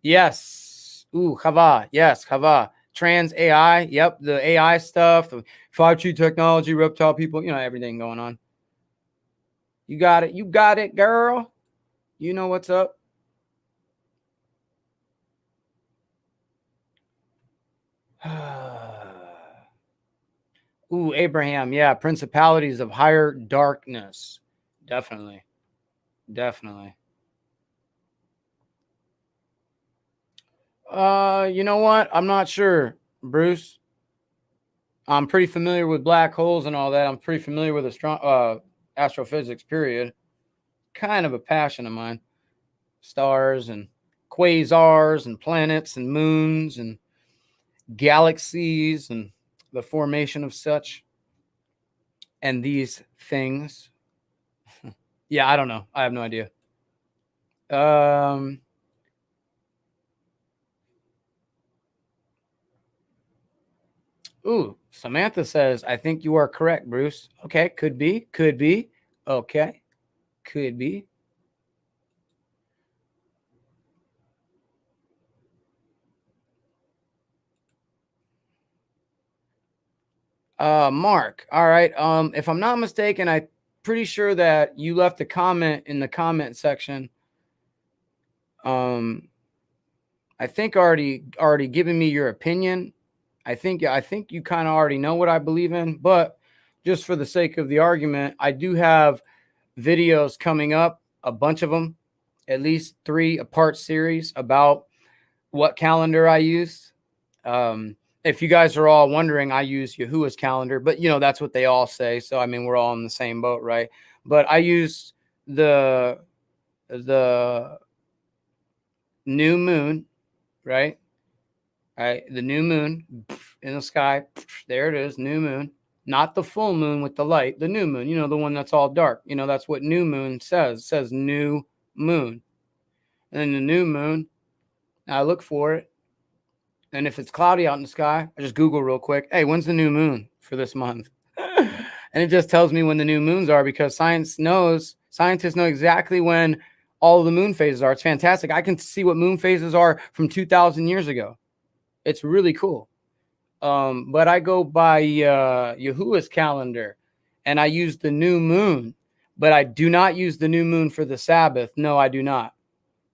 Yes. Ooh, Chava. Yes, Chava. Trans AI. Yep, the AI stuff, the 5G technology, reptile people, everything going on. You got it. You got it, girl. You know what's up. Ooh, Abraham. Yeah, principalities of higher darkness. Definitely. Definitely. You know what? I'm not sure, Bruce. I'm pretty familiar with black holes and all that. I'm pretty familiar with astrophysics, period. Kind of a passion of mine. Stars and quasars and planets and moons and galaxies and the formation of such and these things. Yeah, I don't know. I have no idea. Ooh, Samantha says, I think you are correct, Bruce. Okay, could be. Could be. Okay, could be. Mark. All right. If I'm not mistaken, I'm pretty sure that you left a comment in the comment section. I think already giving me your opinion. I think you kind of already know what I believe in, but just for the sake of the argument, I do have videos coming up, a bunch of them, at least 3 a part series about what calendar I use. If you guys are all wondering, I use Yahuwah's calendar, but that's what they all say. So I mean, we're all in the same boat, right? But I use the new moon, right? Right, the new moon in the sky. There it is, new moon. Not the full moon with the light, the new moon, the one that's all dark. That's what new moon says. It says new moon. And then the new moon, I look for it. And if it's cloudy out in the sky, I just Google real quick. Hey, when's the new moon for this month? And it just tells me when the new moons are because scientists know exactly when all the moon phases are. It's fantastic. I can see what moon phases are from 2,000 years ago. It's really cool. But I go by Yahuwah's calendar and I use the new moon, but I do not use the new moon for the Sabbath. No, I do not.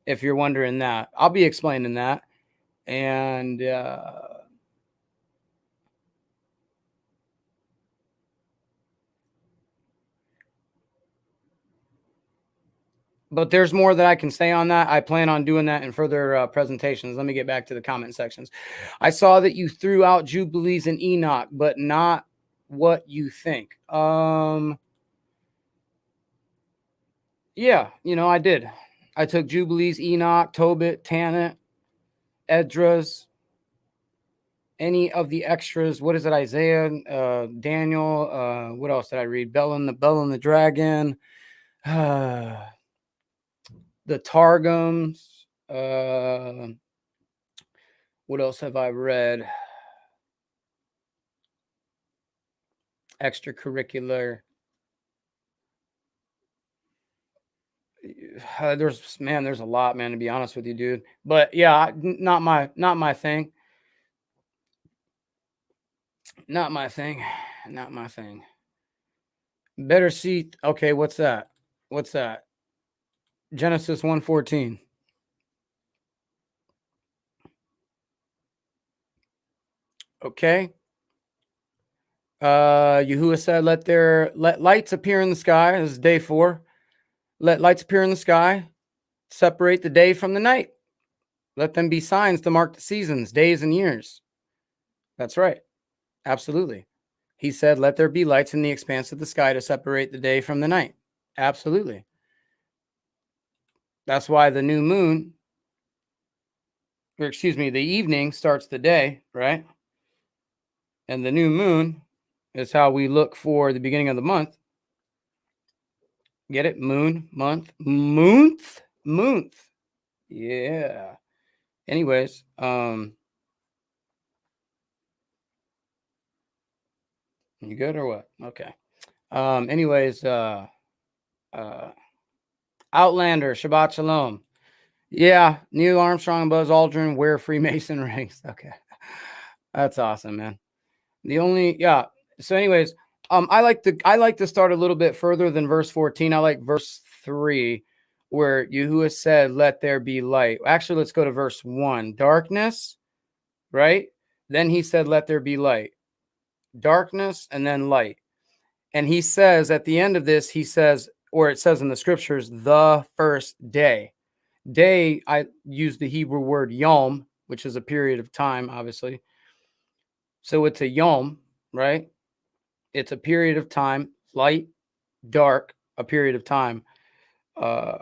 If you're wondering that, I'll be explaining that. And but there's more that I can say on that. I plan on doing that in further presentations. Let me get back to the comment sections. I saw that you threw out Jubilees and Enoch, but not what you think. Yeah, I did. I took Jubilees, Enoch, Tobit, Tanit, Edras, any of the extras. What is it? Isaiah, Daniel. What else did I read? Bell and the Dragon. The Targums. What else have I read? Extracurricular. There's a lot, man, to be honest with you, dude. But yeah, not my thing. Not my thing. Not my thing. Better see. Okay, what's that? What's that? Genesis 1:14. Okay. Yahuwah said, let lights appear in the sky. This is day 4. Let lights appear in the sky, separate the day from the night. Let them be signs to mark the seasons, days, and years. That's right. Absolutely. He said, let there be lights in the expanse of the sky to separate the day from the night. Absolutely. That's why the new moon, or excuse me, the evening starts the day, right? And the new moon is how we look for the beginning of the month. Get it? Moon, month, month. Yeah. Anyways, you good or what? Okay. Anyways, Outlander, Shabbat Shalom. Yeah, Neil Armstrong and Buzz Aldrin wear Freemason rings. Okay. That's awesome, man. The only yeah. So, anyways, I like to start a little bit further than verse 14. I like verse 3, where Yahuwah said, "Let there be light." Actually, let's go to verse 1. Darkness, right? Then he said, "Let there be light." Darkness and then light. And he says at the end of this, he says, or it says in the scriptures, the first day. Day, I use the Hebrew word yom, which is a period of time, obviously. So it's a yom, right? It's a period of time, light, dark, a period of time. Uh,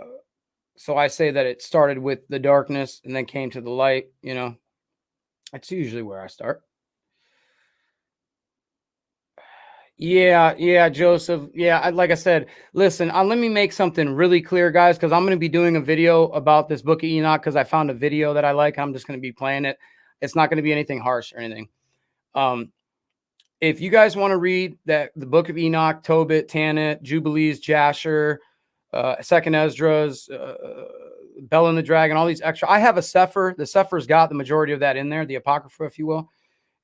so I say that it started with the darkness and then came to the light. That's usually where I start. Yeah, Joseph. Yeah, like I said, listen, let me make something really clear, guys, because I'm going to be doing a video about this book of Enoch because I found a video that I like. I'm just going to be playing it. It's not going to be anything harsh or anything. Um, if you guys want to read the book of Enoch, Tobit, Tanit, Jubilees, Jasher, Second Esdras, Bell and the Dragon, all these extra. I have a Sefer. The Sefer's got the majority of that in there, the Apocrypha, if you will.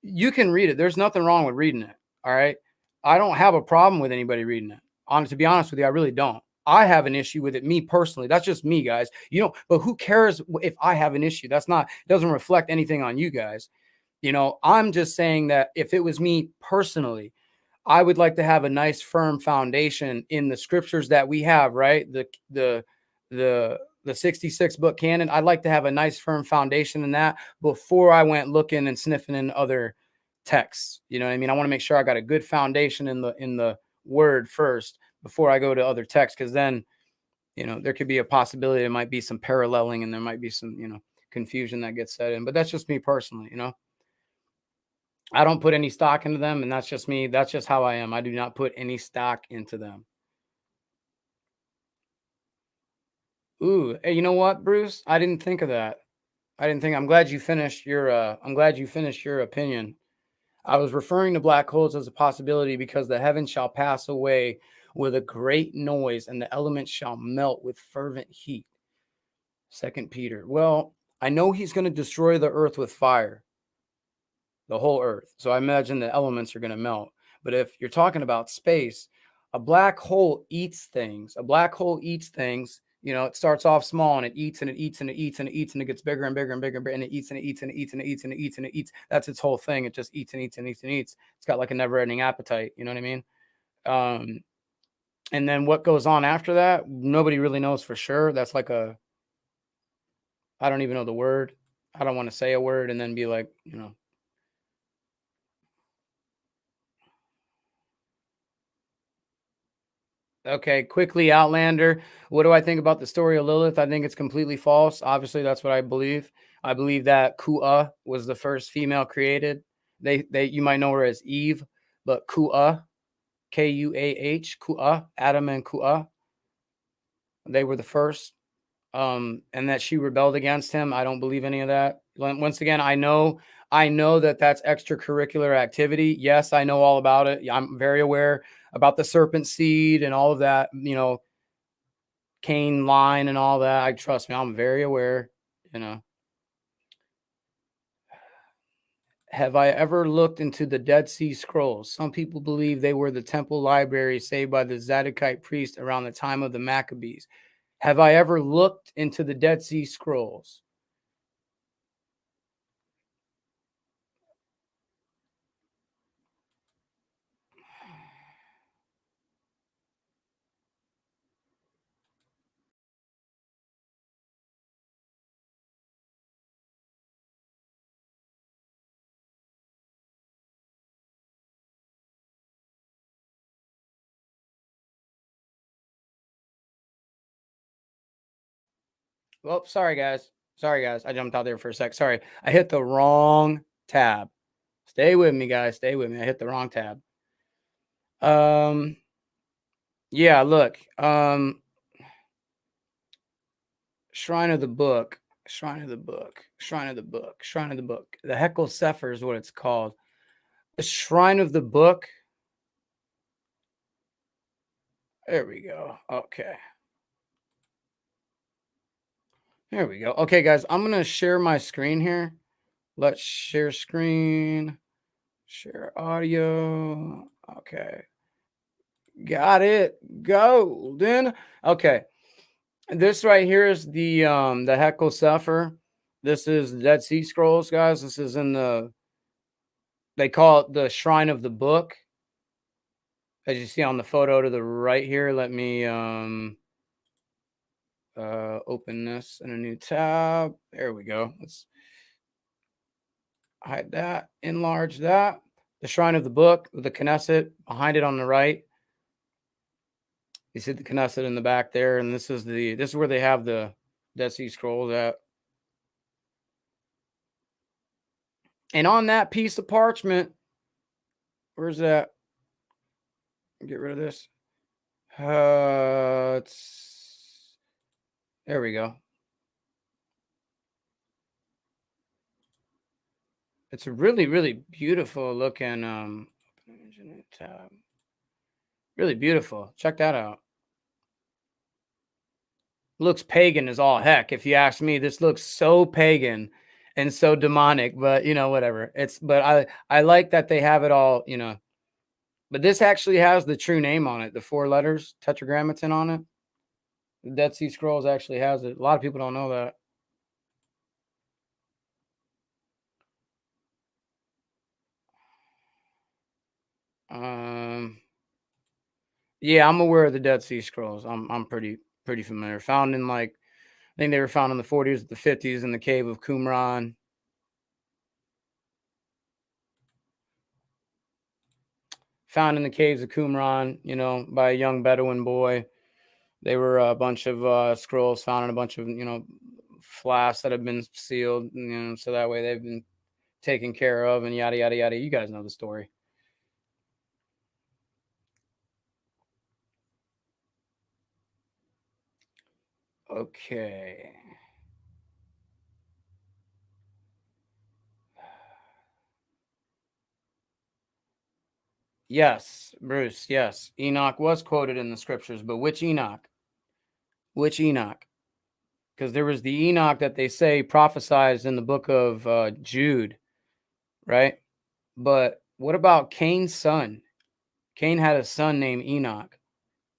You can read it. There's nothing wrong with reading it. All right. I don't have a problem with anybody reading it. To be honest with you, I really don't. I have an issue with it, me personally. That's just me, guys. But who cares if I have an issue? Doesn't reflect anything on you guys. I'm just saying that if it was me personally, I would like to have a nice firm foundation in the scriptures that we have, right? The 66 book canon. I'd like to have a nice firm foundation in that before I went looking and sniffing in other texts. You know what I mean? I want to make sure I got a good foundation in the word first before I go to other texts, because then there could be a possibility there might be some paralleling and there might be some confusion that gets set in. But that's just me personally. I don't put any stock into them, and that's just me. That's just how I am. I do not put any stock into them. Ooh, hey, you know what, Bruce? I didn't think of that. I'm glad you finished your opinion. I was referring to black holes as a possibility because the heavens shall pass away with a great noise and the elements shall melt with fervent heat. Second Peter. Well, I know he's going to destroy the earth with fire, the whole earth. So I imagine the elements are going to melt. But if you're talking about space, a black hole eats things. It starts off small and it eats and it eats and it eats and it eats and it gets bigger and bigger and bigger and it eats and it eats and it eats and it eats and it eats and it eats. That's its whole thing. It just eats and eats and eats and eats. It's got like a never-ending appetite. You know what I mean? And then what goes on after that, nobody really knows for sure. That's like I don't even know the word. I don't want to say a word and then be like, Okay, quickly, Outlander. What do I think about the story of Lilith? I think it's completely false. Obviously, that's what I believe. I believe that Ku'ah was the first female created. You might know her as Eve, but Ku'ah, Kuah, Ku'ah, Adam and Ku'ah, they were the first. And that she rebelled against him. I don't believe any of that. Once again, I know that that's extracurricular activity. Yes, I know all about it. I'm very aware about the serpent seed and all of that, Cain line and all that. Trust me, I'm very aware, you know. Have I ever looked into the Dead Sea Scrolls? Some people believe they were the temple library saved by the Zadokite priest around the time of the Maccabees. Have I ever looked into the Dead Sea Scrolls? Well, sorry guys. Sorry guys. I jumped out there for a sec. Sorry. I hit the wrong tab. Stay with me, guys. Stay with me. I hit the wrong tab. Yeah, look. Shrine of the Book. Shrine of the Book. Shrine of the Book. Shrine of the Book. The Heckle Sefer is what it's called. The Shrine of the Book. There we go. Okay. There we go. Okay, guys, I'm going to share my screen here. Let's share screen, share audio. Okay. Got it. Golden. Okay. This right here is the Heckle Sefer. This is the Dead Sea Scrolls, guys. This is in they call it the Shrine of the Book. As you see on the photo to the right here, let me open this in a new tab. There we go. Let's hide that, enlarge that. The Shrine of the Book with the Knesset behind it on the right. You see the Knesset in the back there, and this is where they have the Dead Sea Scrolls at. And on that piece of parchment, where's that? Get rid of this. There we go. It's a really, really beautiful looking tab. Really beautiful. Check that out. Looks pagan as all heck. If you ask me, this looks so pagan and so demonic, but whatever. I like that they have it all, but this actually has the true name on it, the 4 letters, tetragrammaton on it. The Dead Sea Scrolls actually has it. A lot of people don't know that. Yeah, I'm aware of the Dead Sea Scrolls. I'm pretty familiar. Found in I think they were found in the 40s, the 50s in the cave of Qumran. Found in the caves of Qumran, by a young Bedouin boy. They were a bunch of scrolls found in a bunch of flasks that have been sealed, so that way they've been taken care of and yada yada yada. You guys know the story. Okay. Yes, Bruce. Yes, Enoch was quoted in the scriptures, but which Enoch? Which Enoch? Because there was the Enoch that they say prophesies in the book of Jude, right? But what about Cain's son? Cain had a son named Enoch.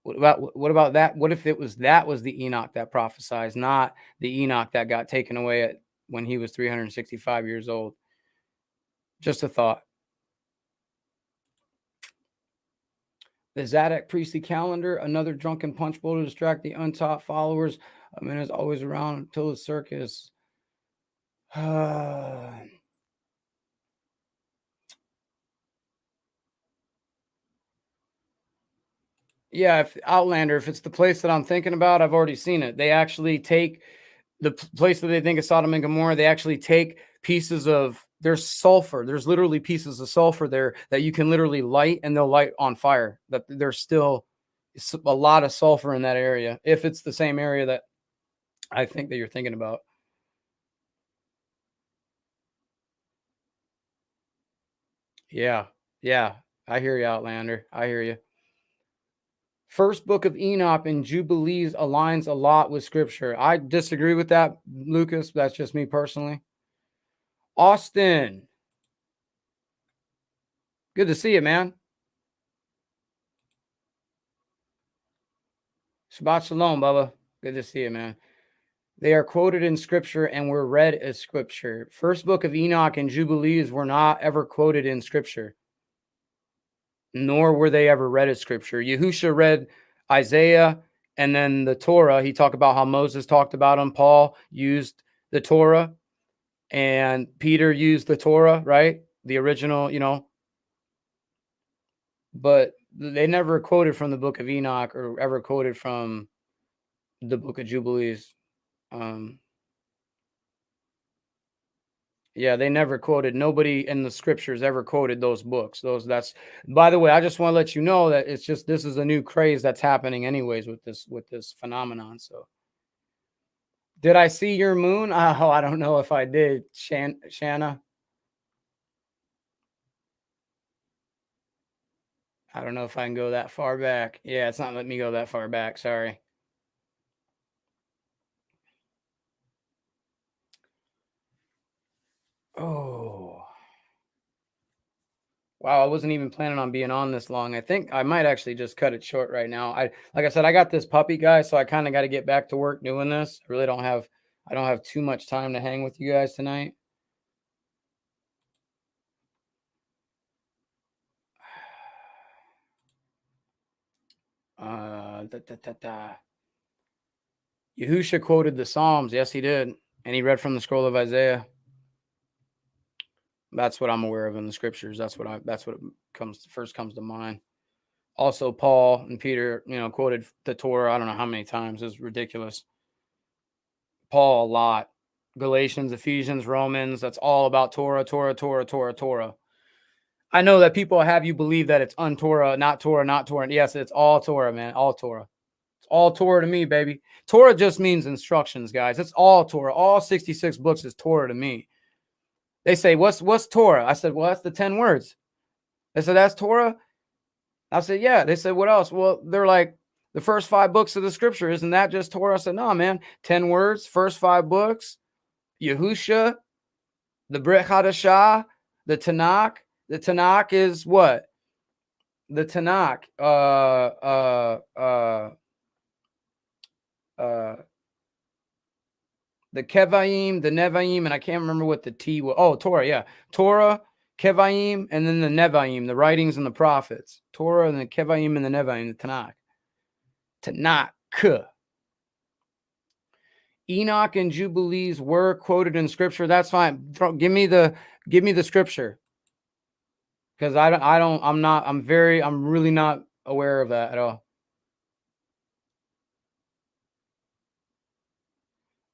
What about that? What if that was the Enoch that prophesies, not the Enoch that got taken away when he was 365 years old? Just a thought. The Zadok priestly calendar, another drunken punch bowl to distract the untaught followers. I mean, it's always around until the circus. Yeah, if Outlander, if it's the place that I'm thinking about, I've already seen it. They actually take the place that they think is Sodom and Gomorrah. They actually take pieces of there's sulfur. There's literally pieces of sulfur there that you can literally light and they'll light on fire. That there's still a lot of sulfur in that area. If it's the same area that I think that you're thinking about. Yeah. Yeah. I hear you, Outlander. I hear you. First book of Enoch and Jubilees aligns a lot with scripture. I disagree with that, Lucas. That's just me personally. Austin. Good to see you, man. Shabbat Shalom, Bubba. Good to see you, man. They are quoted in scripture and were read as scripture. First book of Enoch and Jubilees were not ever quoted in scripture, nor were they ever read as scripture. Yahusha read Isaiah and then the Torah. He talked about how Moses talked about him. Paul used the Torah and Peter used the Torah, right? The original, but they never quoted from the book of Enoch or ever quoted from the book of Jubilees. Yeah, they never quoted. Nobody in the scriptures ever quoted those books. By the way, I just want to let you know that it's just this is a new craze that's happening anyways with this phenomenon. So did I see your moon? Oh, I don't know if I did, Shanna. I don't know if I can go that far back. Yeah, it's not letting me go that far back. Sorry. Wow, I wasn't even planning on being on this long. I think I might actually just cut it short right now. Like I said, I got this puppy guy, so I kind of got to get back to work doing this. I don't have too much time to hang with you guys tonight. Yahusha quoted the Psalms. Yes, he did. And he read from the scroll of Isaiah. That's what I'm aware of in the scriptures. That's what first comes to mind. Also, Paul and Peter, quoted the Torah. I don't know how many times. It's ridiculous. Paul a lot. Galatians, Ephesians, Romans. That's all about Torah, Torah, Torah, Torah, Torah. I know that people have you believe that it's un-Torah, not Torah, not Torah. Yes, it's all Torah, man. All Torah. It's all Torah to me, baby. Torah just means instructions, guys. It's all Torah. All 66 books is Torah to me. They say, what's Torah? I said, well, that's the 10 words. They said, that's Torah? I said, yeah. They said, what else? Well, they're like, the first 5 books of the scripture. Isn't that just Torah? I said, no, man. 10 words, first 5 books, Yahusha, the Brit Hadashah, the Tanakh. The Tanakh is what? The Tanakh. The Kevaim, the Nevaim, and I can't remember what the T was. Oh, Torah, yeah. Torah, Kevaim, and then the Nevaim, the writings and the prophets. Torah and the Kevaim and the Nevaim, the Tanakh. Tanakh. Enoch and Jubilees were quoted in scripture. That's fine. Give me the scripture. Because I'm really not aware of that at all.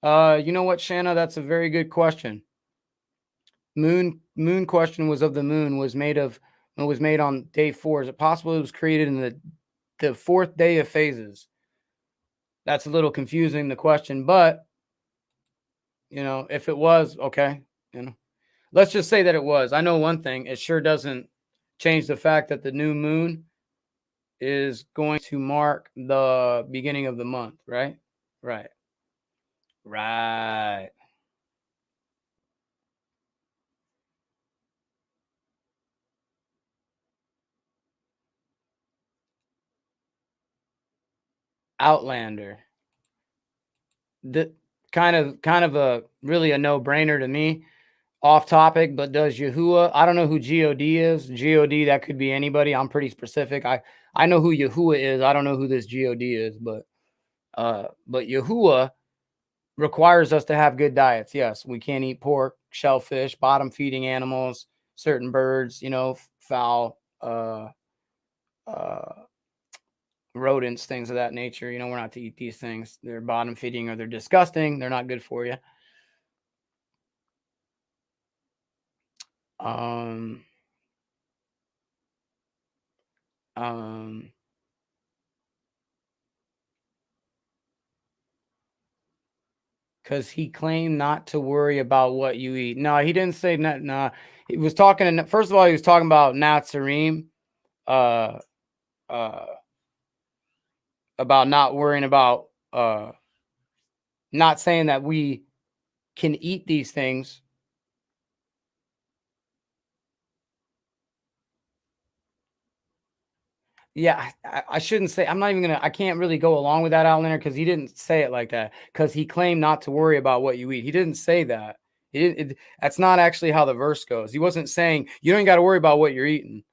You know what, Shanna? That's a very good question. Moon question was of the moon was made on day 4. Is it possible it was created in the 4th day of phases? That's a little confusing, the question, but if it was, okay, let's just say that it was. I know one thing, it sure doesn't change the fact that the new moon is going to mark the beginning of the month, right? Right. Outlander. The kind of a really a no-brainer to me. Off topic, but does Yahuwah? I don't know who God is. God, that could be anybody. I'm pretty specific. I know who Yahuwah is. I don't know who this God is, but Yahuwah requires us to have good diets. Yes, we can't eat pork, shellfish, bottom feeding animals, certain birds, fowl, rodents, things of that nature. We're not to eat these things. They're bottom feeding or they're disgusting. They're not good for you. Because he claimed not to worry about what you eat. No, he didn't say that. No, he was talking. First of all, he was talking about Nazarene, about not worrying about, not saying that we can eat these things. Yeah, I shouldn't say. I'm not even gonna. I can't really go along with that, Outlander, because he didn't say it like that. Because he claimed not to worry about what you eat. He didn't say that. He didn't. That's not actually how the verse goes. He wasn't saying you don't got to worry about what you're eating,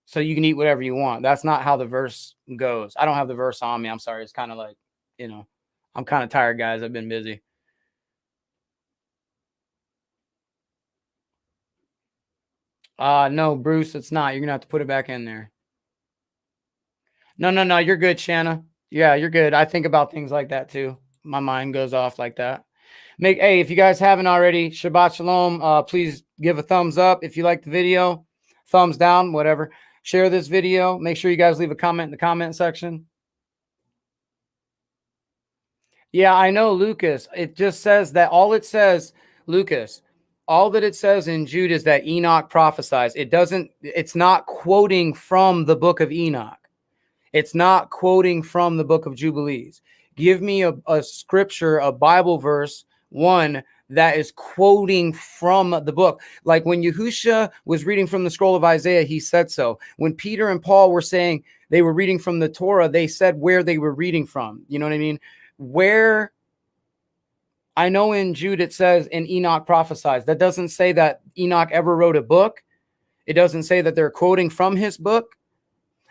so you can eat whatever you want. That's not how the verse goes. I don't have the verse on me. I'm sorry. It's kind of like, I'm kind of tired, guys. I've been busy. No, Bruce, it's not. You're gonna have to put it back in there. No, you're good, Shanna. Yeah, you're good. I think about things like that too. My mind goes off like that. Hey, if you guys haven't already, Shabbat Shalom. Please give a thumbs up if you like the video. Thumbs down, whatever. Share this video. Make sure you guys leave a comment in the comment section. Yeah, I know, Lucas. It just says that all it says, Lucas, all that it says in Jude is that Enoch prophesies. It's not quoting from the book of Enoch. It's not quoting from the book of Jubilees. Give me a scripture, a Bible verse one that is quoting from the book. Like when Yahusha was reading from the scroll of Isaiah, he said so. When Peter and Paul were saying they were reading from the Torah, they said where they were reading from. You know what I mean? Where I know in Jude it says, and Enoch prophesies. That doesn't say that Enoch ever wrote a book. It doesn't say that they're quoting from his book.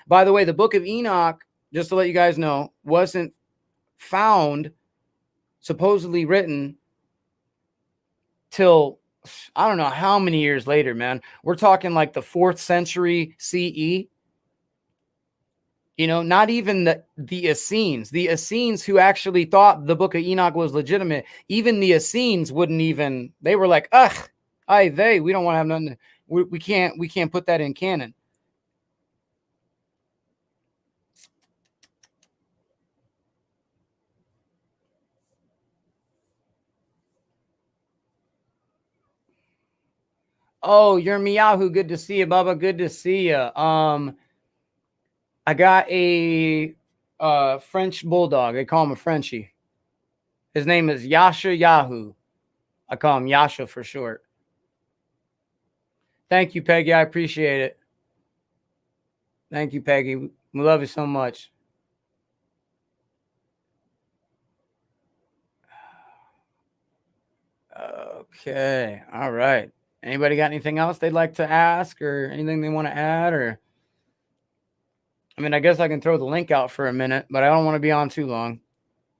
By the way, the book of Enoch, just to let you guys know, wasn't found, supposedly written, till I don't know how many years later, man. We're talking like the 4th century CE. You know, not even the Essenes. The Essenes, who actually thought the book of Enoch was legitimate, even the Essenes wouldn't even, they were like, ugh, we don't want to have nothing. We can't put that in canon. Oh, you're Miyahu. Good to see you, Bubba. Good to see you. I got a French bulldog. They call him a Frenchie. His name is Yasha Yahoo. I call him Yasha for short. Thank you, Peggy. I appreciate it. Thank you, Peggy. We love you so much. Okay. All right. Anybody got anything else they'd like to ask or anything they want to add? Or, I mean, I guess I can throw the link out for a minute, but I don't want to be on too long.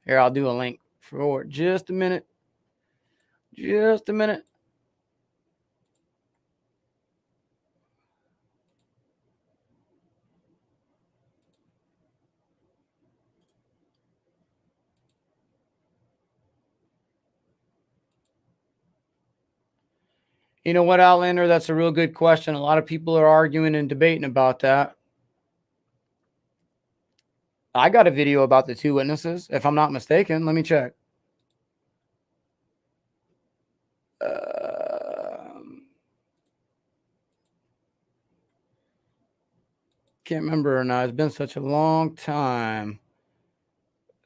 Here, I'll do a link for just a minute. Just a minute. You know what, Outlander? That's a real good question. A lot of people are arguing and debating about that. I got a video about the 2 witnesses, if I'm not mistaken. Let me check. Can't remember or not. It's been such a long time.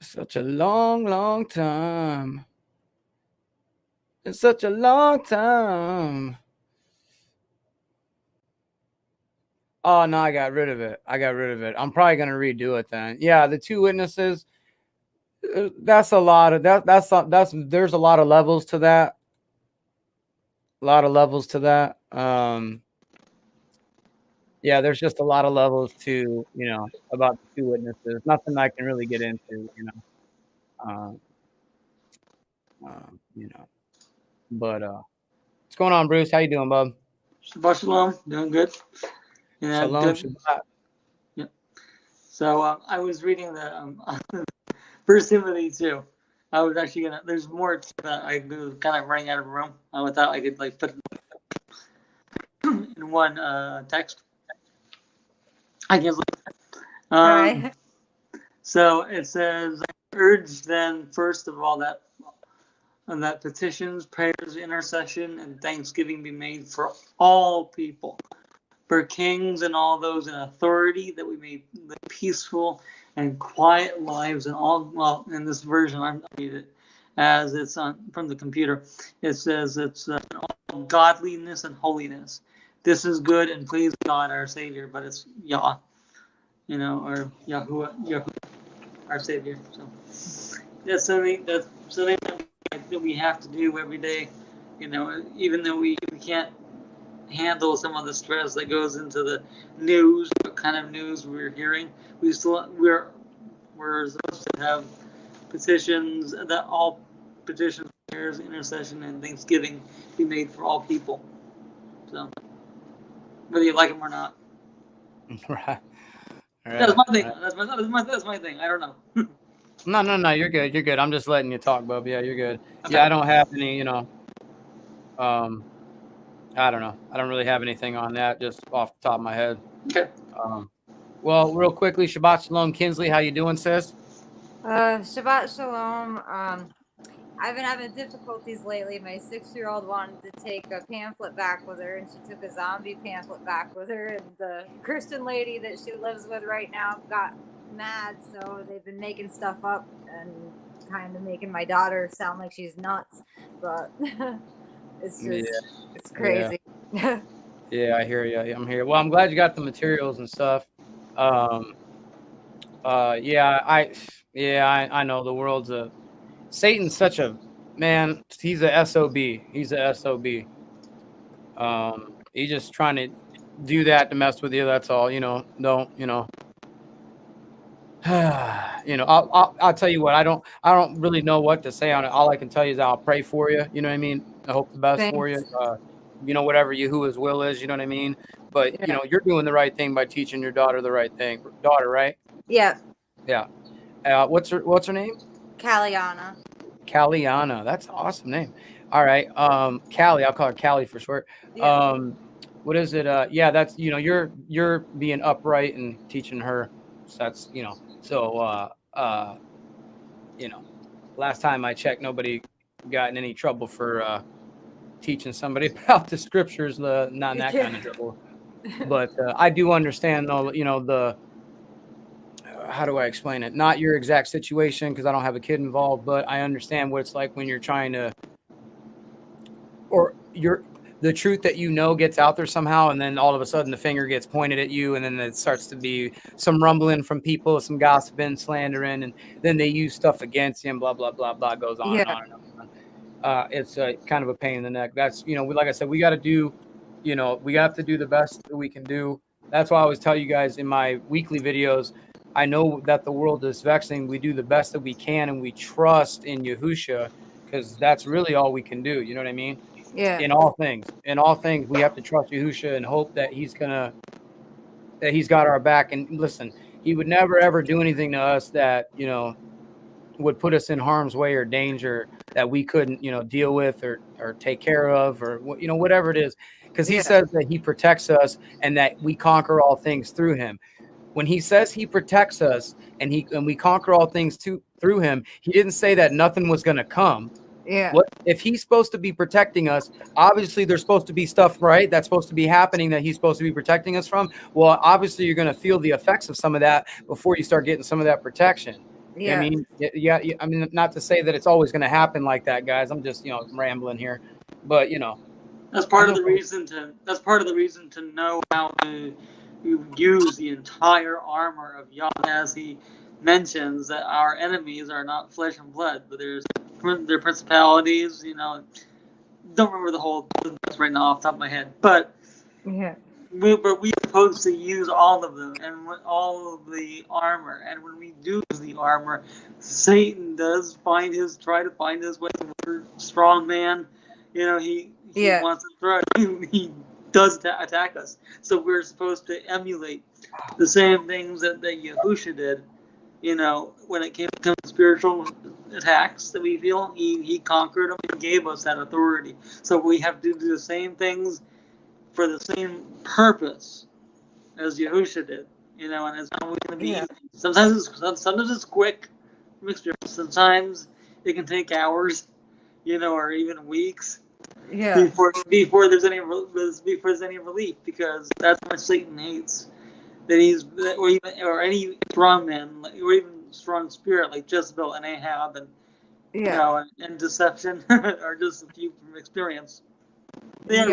Such a long, long time. It's such a long time. Oh no, I got rid of it. I'm probably gonna redo it then. Yeah, the 2 witnesses. That's a lot of that. There's a lot of levels to that. Yeah, there's just a lot of levels to, about the 2 witnesses. Nothing I can really get into, um, But what's going on, Bruce? How you doing, bub? Shabbat Shalom, doing good. Shalom, Shabbat. Yeah. So I was reading the First Timothy 2. I was actually there's more to that. I was kind of running out of room. I thought I could put in one text. I guess. All right. So it says, I urge then, first of all, that petitions, prayers, intercession, and thanksgiving be made for all people, for kings and all those in authority, that we may live peaceful and quiet lives. And all, well, in this version, I read it as it's from the computer. It says it's all godliness and holiness. This is good and please God our Savior, but it's Yah, or Yahuwah, our Savior. So that's something that we have to do every day. Even though we can't handle some of the stress that goes into the news, what kind of news we're hearing, we're supposed to have petitions, that all petitions, prayers, intercession, and thanksgiving be made for all people. So whether you like them or not. Right. That's my thing. Right. That's my thing. I don't know. No. You're good. I'm just letting you talk, bub. Yeah, you're good. Okay. Yeah, I don't have any. I don't know. I don't really have anything on that, just off the top of my head. Okay. Well, real quickly, Shabbat Shalom, Kinsley. How you doing, sis? Shabbat Shalom. I've been having difficulties lately. My 6-year-old wanted to take a pamphlet back with her, and she took a zombie pamphlet back with her. And the Christian lady that she lives with right now got mad, so they've been making stuff up and kind of making my daughter sound like she's nuts, but it's just it's crazy. Yeah, I hear you. I'm here. Well, I'm glad you got the materials and stuff. Yeah, I know the world's Satan's such a man. He's a SOB. He's a SOB. He's just trying to do that to mess with you. That's all. Don't. I'll tell you what. I don't really know what to say on it. All I can tell you is I'll pray for you. You know what I mean? I hope the best for you. Thanks. Whatever who his will is. You know what I mean? But Yeah. you're doing the right thing by teaching your daughter the right thing. Daughter, right? Yeah. Yeah. What's her name? Caliana. Caliana. That's an awesome name. All right. Callie. I'll call her Callie for short. Yeah. What is it? Yeah, that's you're being upright and teaching her. So that's last time I checked, nobody got in any trouble for teaching somebody about the scriptures. Not in that kind of trouble. But I do understand though, the how do I explain it? Not your exact situation because I don't have a kid involved, but I understand what it's like when you're trying to, or the truth that gets out there somehow, and then all of a sudden the finger gets pointed at you, and then it starts to be some rumbling from people, some gossiping, slandering, and then they use stuff against you, and blah blah blah blah goes on and on and on. It's kind of a pain in the neck. That's like I said, we got to do, we have to do the best that we can do. That's why I always tell you guys in my weekly videos. I know that the world is vexing. We do the best that we can, and we trust in Yahusha because that's really all we can do. You know what I mean? Yeah. In all things, we have to trust Yahusha and hope that he's got our back. And listen, he would never ever do anything to us that would put us in harm's way or danger that we couldn't deal with or take care of or whatever it is, because he says that he protects us and that we conquer all things through him. When he says he protects us and we conquer all things through him, he didn't say that nothing was going to come. Yeah. What if he's supposed to be protecting us? Obviously, there's supposed to be stuff, right? That's supposed to be happening that he's supposed to be protecting us from. Well, obviously, you're going to feel the effects of some of that before you start getting some of that protection. Yeah. I mean, not to say that it's always going to happen like that, guys. I'm just, rambling here, but that's part of the reason to know how to use the entire armor of Yah, as he mentions that our enemies are not flesh and blood, but they're principalities. Don't remember the whole list right now off the top of my head, but we're supposed to use all of them and all of the armor. And when we do use the armor, Satan does try to find his way. Strong man, he wants to throw. He does attack us. So we're supposed to emulate the same things that Yahusha did. When it came to spiritual attacks that we feel, he conquered them and gave us that authority. So we have to do the same things for the same purpose as Yahusha did. And it's not going to be easy. Sometimes it's quick from experience. Sometimes it can take hours, or even weeks. Yeah. Before there's any relief, because that's what Satan hates. That or any strong man, or even strong spirit like Jezebel and Ahab, and and deception, are just a few from experience. They're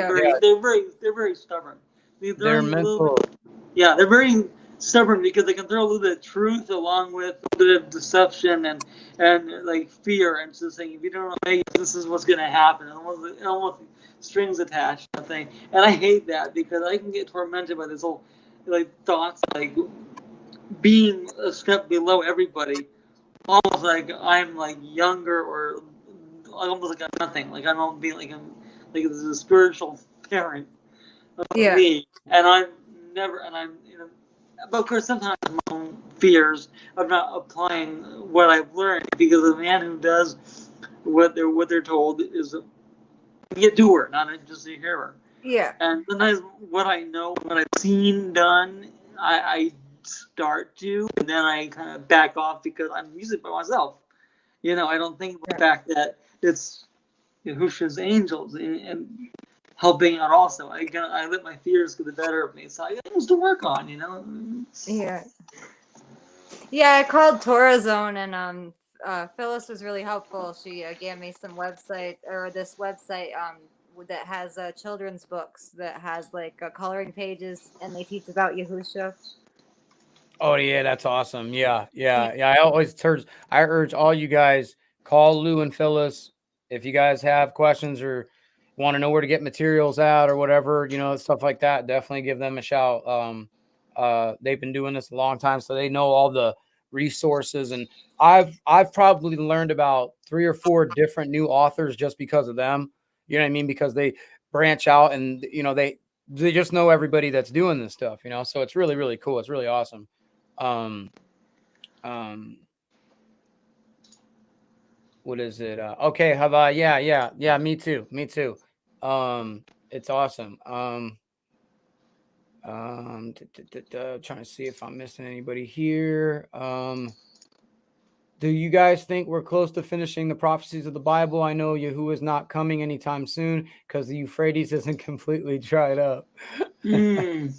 very stubborn. They're mental. They're very stubborn because they can throw a little bit of truth along with a bit of deception and like fear, and just saying, if you don't obey, this is what's going to happen. And almost strings attached, thing. And I hate that because I can get tormented by this whole thoughts like being a step below everybody, almost like I'm younger or almost like I'm nothing. Like I don't be like I'm a spiritual parent of me, and I'm but of course sometimes my own fears of not applying what I've learned, because a man who does what they're told is a doer, not just a hearer. Yeah. And sometimes what I know, what I've seen done, I start to, and then I kind of back off because I'm using it by myself. I don't think about the fact that it's Yahusha's angels and helping out also. I let my fears get the better of me, so I got things to work on. Yeah. Yeah, I called Torah Zone, and Phyllis was really helpful. She gave me some website or this website that has children's books that has like coloring pages, and they teach about Yahusha. Oh yeah, that's awesome. Yeah. I urge all you guys, call Lou and Phyllis if you guys have questions or want to know where to get materials out or whatever, stuff like that. Definitely give them a shout. They've been doing this a long time, so they know all the resources, and I've probably learned about 3 or 4 different new authors just because of them. You know what I mean? Because they branch out and they just know everybody that's doing this stuff, so it's really, really cool. It's really awesome. What is it? Okay, have I? Yeah. Me too. It's awesome. Trying to see if I'm missing anybody here. Do you guys think we're close to finishing the prophecies of the Bible? I know Yahuwah is not coming anytime soon because the Euphrates isn't completely dried up. I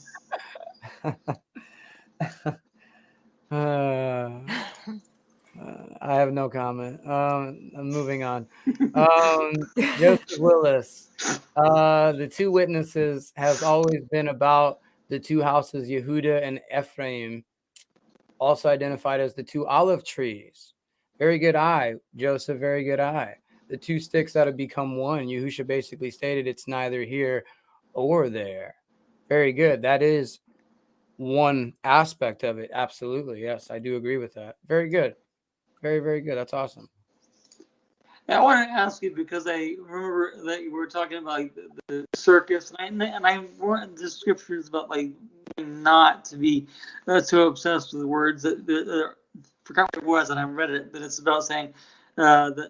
have no comment. I'm moving on. Joseph Willis. The 2 witnesses has always been about the 2 houses, Yehuda and Ephraim, also identified as the 2 olive trees. Very good eye, Joseph. Very good eye. The 2 sticks that have become one. Yahusha basically stated it's neither here or there. Very good. That is one aspect of it. Absolutely. Yes, I do agree with that. Very good. Very, very good. That's awesome. I want to ask you because I remember that you were talking about like the circus, and I want the scriptures about like not to be so obsessed with the words that forgot what it was, and I read it, but it's about saying that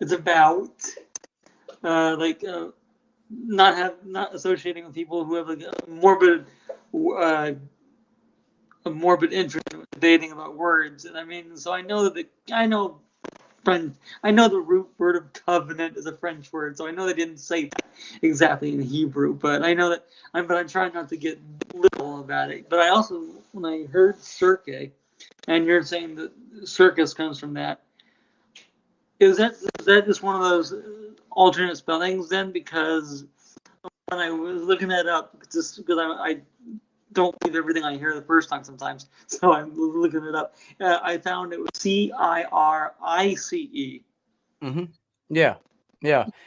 it's about not associating with people who have like a morbid interest in debating about words. And I mean, so I know the root word of covenant is a French word, so I know they didn't say that exactly in Hebrew, but I know that I'm trying not to get literal about it. But I also, when I heard cirque, and you're saying that circus comes from that, is that just one of those alternate spellings then? Because when I was looking that up, just because I don't believe everything I hear the first time sometimes, so I'm looking it up. I found it was CIRICE. Mm-hmm. Yeah.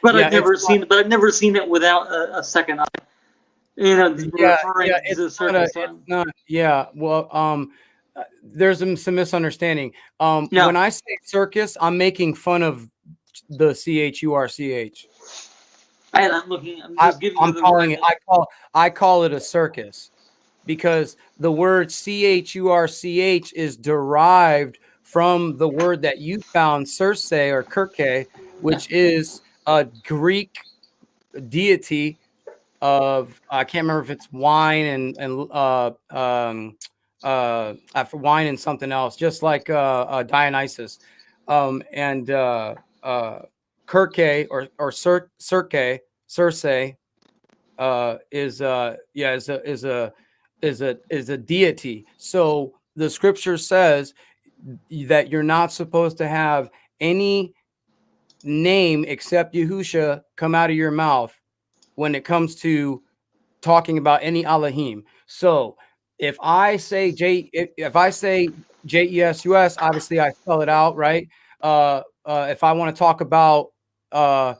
But I've never seen it. But I've never seen it without a second eye. Referring to the circus. It's not. Yeah. Well, there's some misunderstanding. When I say circus, I'm making fun of the CHURCH. I'm looking. I'm just giving you the calling word. it. I call it a circus because the word CHURCH is derived from the word that you found, Circe or Kirke, which is a Greek deity of, I can't remember if it's wine and for wine and something else, just like Dionysus, and Kirke or Circe is a deity. So the scripture says that you're not supposed to have any name except Yahusha come out of your mouth when it comes to talking about any Elohim. So if I say if I say JESUS, obviously I spell it out, right? If I want to talk about BAAL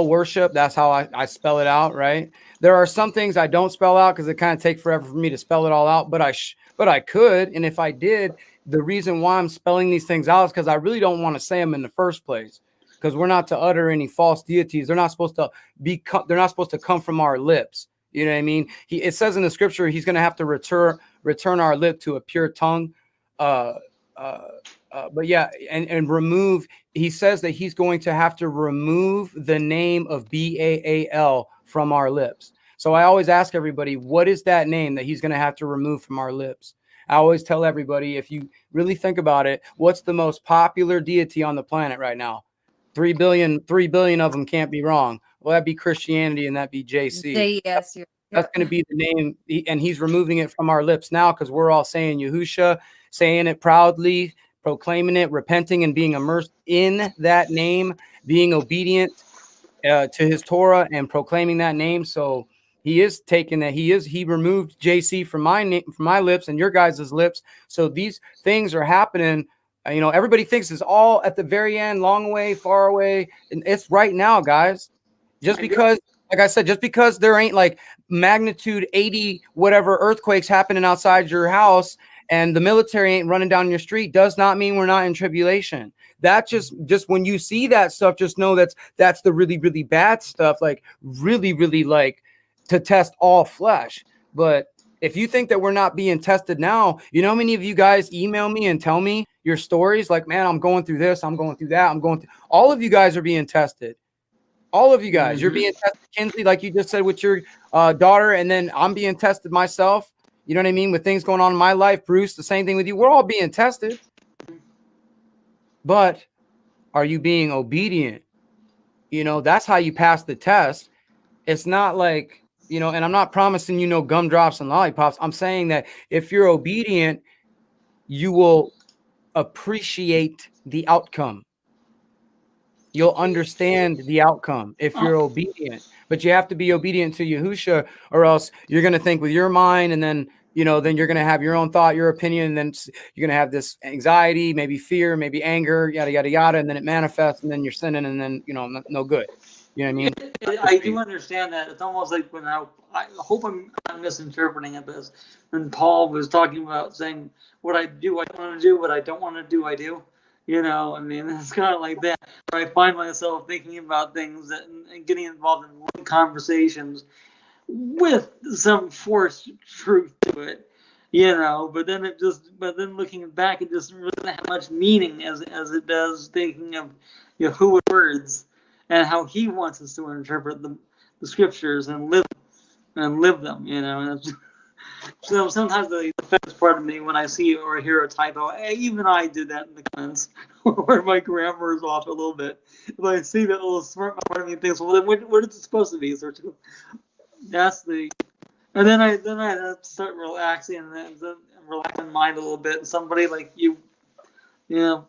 worship, that's how I spell it out, right? There are some things I don't spell out because it kind of takes forever for me to spell it all out, but I could, and if I did, the reason why I'm spelling these things out is because I really don't want to say them in the first place, because we're not to utter any false deities. They're not supposed to they're not supposed to come from our lips. You know what I mean? It says in the scripture he's going to have to return our lip to a pure tongue. But yeah, and remove. He says that he's going to have to remove the name of BAAL from our lips. So I always ask everybody, what is that name that he's going to have to remove from our lips? I always tell everybody, if you really think about it, what's the most popular deity on the planet right now? 3 billion of them can't be wrong. Well, that'd be Christianity and that'd be JC. Yes. That's going to be the name. And he's removing it from our lips now because we're all saying Yahusha, saying it proudly, proclaiming it, repenting, and being immersed in that name, being obedient to his Torah and proclaiming that name. So he is taking that. He removed JC from my name, from my lips and your guys' lips. So these things are happening. Everybody thinks it's all at the very end, long way, far away. And it's right now, guys. Just because, like I said, just because there ain't like magnitude 80 whatever earthquakes happening outside your house and the military ain't running down your street does not mean we're not in tribulation. That just when you see that stuff, just know that's the really, really bad stuff, like really, really like to test all flesh. But if you think that we're not being tested now, you know how many of you guys email me and tell me your stories like, man, I'm going through this, I'm going through that, all of you guys are being tested. All of you guys, you're being tested, Kinsley, like you just said with your daughter, and then I'm being tested myself. You know what I mean? With things going on in my life, Bruce, the same thing with you. We're all being tested. But are you being obedient? That's how you pass the test. It's not like, and I'm not promising gumdrops and lollipops. I'm saying that if you're obedient, you will appreciate the outcome. You'll understand the outcome if you're obedient, but you have to be obedient to Yahusha, or else you're going to think with your mind, and then then you're going to have your own thought, your opinion, and then you're going to have this anxiety, maybe fear, maybe anger, yada yada yada, and then it manifests, and then you're sinning, and then no good. You know what I mean? I do understand that. It's almost like when I hope I'm not misinterpreting it, but when Paul was talking about saying, what I do, I want to do, what I don't want to do, I do. I mean, it's kind of like that, where I find myself thinking about things and getting involved in conversations with some forced truth to it, but then looking back, it just really doesn't have much meaning as it does thinking of Yahuwah's words and how he wants us to interpret the scriptures and live them, and so sometimes the offense part of me when I see or hear a typo, even I did that in the comments where my grammar is off a little bit. If I see that little smart part of me thinks, well, then what is it supposed to be? So that's and then I have to start relaxing and then relax my mind a little bit. And somebody like you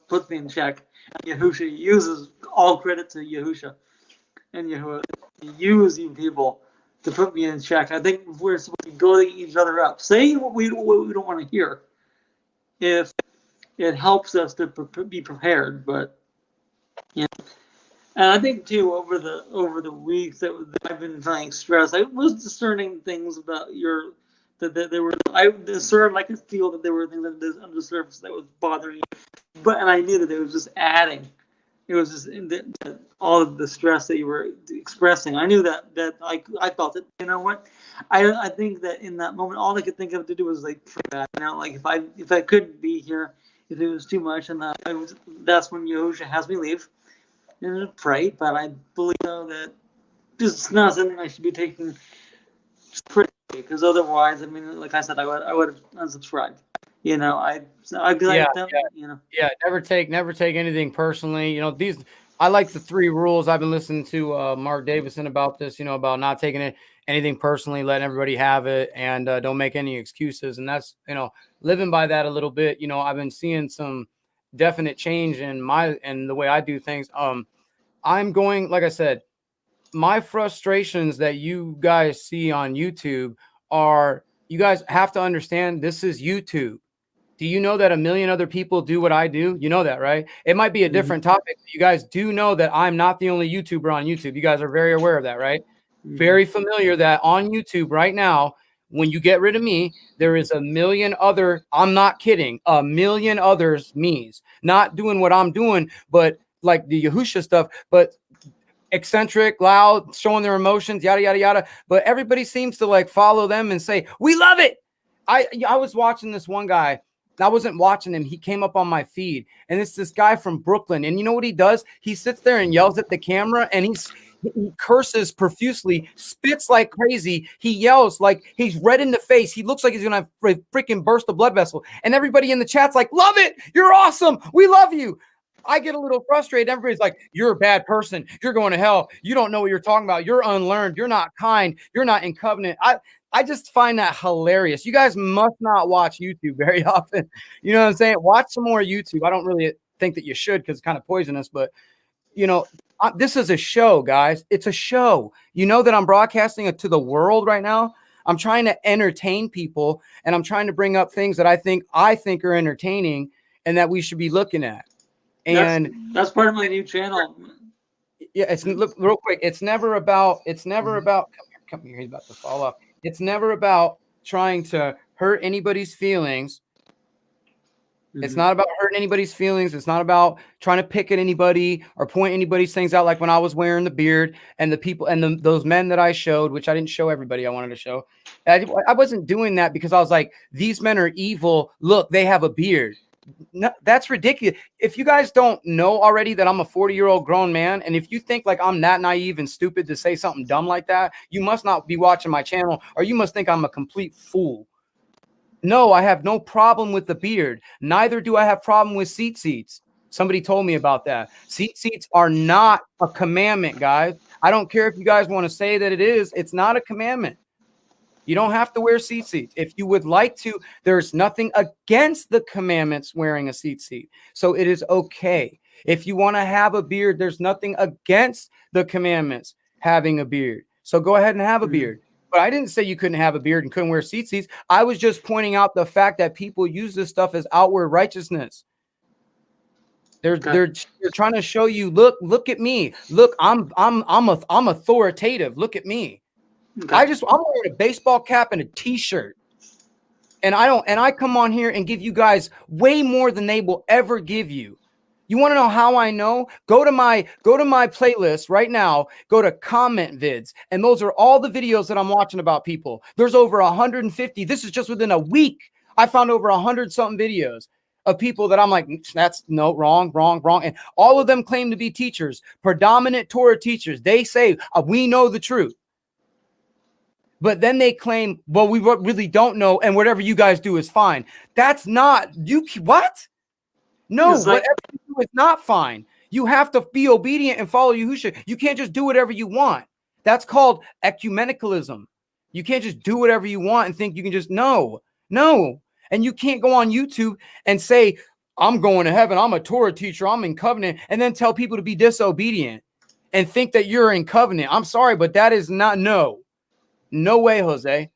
puts me in check. Yahusha uses all credit to Yahusha and Yahuwah. Use you people to put me in check. I think we're supposed to go to each other up, saying what we don't want to hear, if it helps us to be prepared. But and I think too over the weeks that I've been feeling stressed, I was discerning things about that there were. I discerned, I could feel that there were things under the surface that was bothering you, and I knew that it was just adding. It was just all of the stress that you were expressing. I knew that I felt it. You know what? I think that in that moment, all I could think of to do was like pray back. Like if I couldn't be here, if it was too much, and that's when Yahushua has me leave and pray. But I believe that this is not something I should be taking pretty, because otherwise, I mean, like I said, I would have unsubscribed. Never take anything personally. I like the 3 rules. I've been listening to Mark Davison about this, about not taking anything personally, letting everybody have it, and don't make any excuses. And that's, living by that a little bit. I've been seeing some definite change in the way I do things. I'm going, like I said, my frustrations that you guys see on YouTube you guys have to understand, this is YouTube. Do you know that a million other people do what I do? You know that, right? It might be a different topic. You guys do know that I'm not the only YouTuber on YouTube. You guys are very aware of that, right? Very familiar that on YouTube right now, when you get rid of me, there is a million other, I'm not kidding, a million others me's not doing what I'm doing, but like the Yahusha stuff, but eccentric, loud, showing their emotions, yada, yada, yada. But everybody seems to like follow them and say, we love it. I was watching this one guy. I wasn't watching him. He came up on my feed, and it's this guy from Brooklyn. And you know what he does? He sits there and yells at the camera, and he curses profusely, spits like crazy. He yells like he's red in the face. He looks like he's going to freaking burst a blood vessel. And everybody in the chat's like, love it. You're awesome. We love you. I get a little frustrated. Everybody's like, you're a bad person. You're going to hell. You don't know what you're talking about. You're unlearned. You're not kind. You're not in covenant. I just find that hilarious. You guys must not watch YouTube very often. You know what I'm saying? Watch some more YouTube. I don't really think that you should because it's kind of poisonous, but you know, this is a show, guys. It's a show. You know that I'm broadcasting it to the world right now. I'm trying to entertain people, and I'm trying to bring up things that I think are entertaining and that we should be looking at. And that's part of my new channel. yeah, it's look real quick. It's never about. Come here. He's about to fall off. It's never about trying to hurt anybody's feelings. It's not about hurting anybody's feelings. It's not about trying to pick at anybody or point anybody's things out. Like when I was wearing the beard and the people and those men that I showed, which I didn't show everybody I wanted to show. I wasn't doing that because I was like, these men are evil. Look, they have a beard. No, that's ridiculous. If you guys don't know already that I'm a 40-year-old grown man, and if you think like I'm that naive and stupid to say something dumb like that, you must not be watching my channel, or you must think I'm a complete fool. No, I have no problem with the beard. Neither do I have problem with seats. Somebody told me about that. Seats are not a commandment, guys. I don't care if you guys want to say that it is. It's not a commandment. You don't have to wear seats. If you would like to, there's nothing against the commandments wearing a seat. So it is okay. If you want to have a beard, there's nothing against the commandments having a beard. So go ahead and have a beard. But I didn't say you couldn't have a beard and couldn't wear seats. I was just pointing out the fact that people use this stuff as outward righteousness. They're trying to show you, look at me. Look, I'm authoritative. Look at me. Okay. I'm wearing a baseball cap and a t-shirt. And I come on here and give you guys way more than they will ever give you. You want to know how I know? Go to my playlist right now. Go to comment vids. And those are all the videos that I'm watching about people. There's over 150. This is just within a week. I found over 100 something videos of people that I'm like, that's no, wrong. And all of them claim to be teachers, predominant Torah teachers. They say, we know the truth. But then they claim, well, we really don't know. And whatever you guys do is fine. That's not what? No, whatever you do is not fine. You have to be obedient and follow Yahushua. You can't just do whatever you want. That's called ecumenicalism. You can't just do whatever you want and think you can just no. And you can't go on YouTube and say, I'm going to heaven. I'm a Torah teacher. I'm in covenant. And then tell people to be disobedient and think that you're in covenant. I'm sorry, but that is not no way, Jose.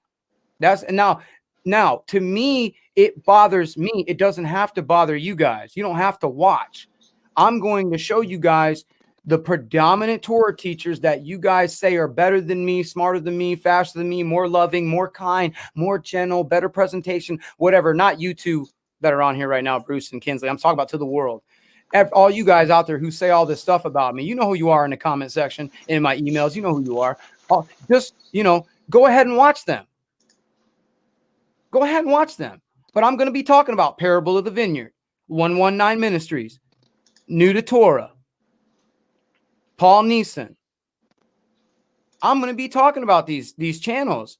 That's now to me, it bothers me. It doesn't have to bother you guys. You don't have to watch. I'm going to show you guys the predominant Torah teachers that you guys say are better than me, smarter than me, faster than me, more loving, more kind, more gentle, better presentation, whatever. Not you two that are on here right now, Bruce and Kinsley. I'm talking about to the world. All you guys out there who say all this stuff about me, you know who you are in the comment section, in my emails. You know who you are. Just, go ahead and watch them. Go ahead and watch them. But I'm going to be talking about Parable of the Vineyard, 119 Ministries, New to Torah, Paul Neeson. I'm going to be talking about these channels.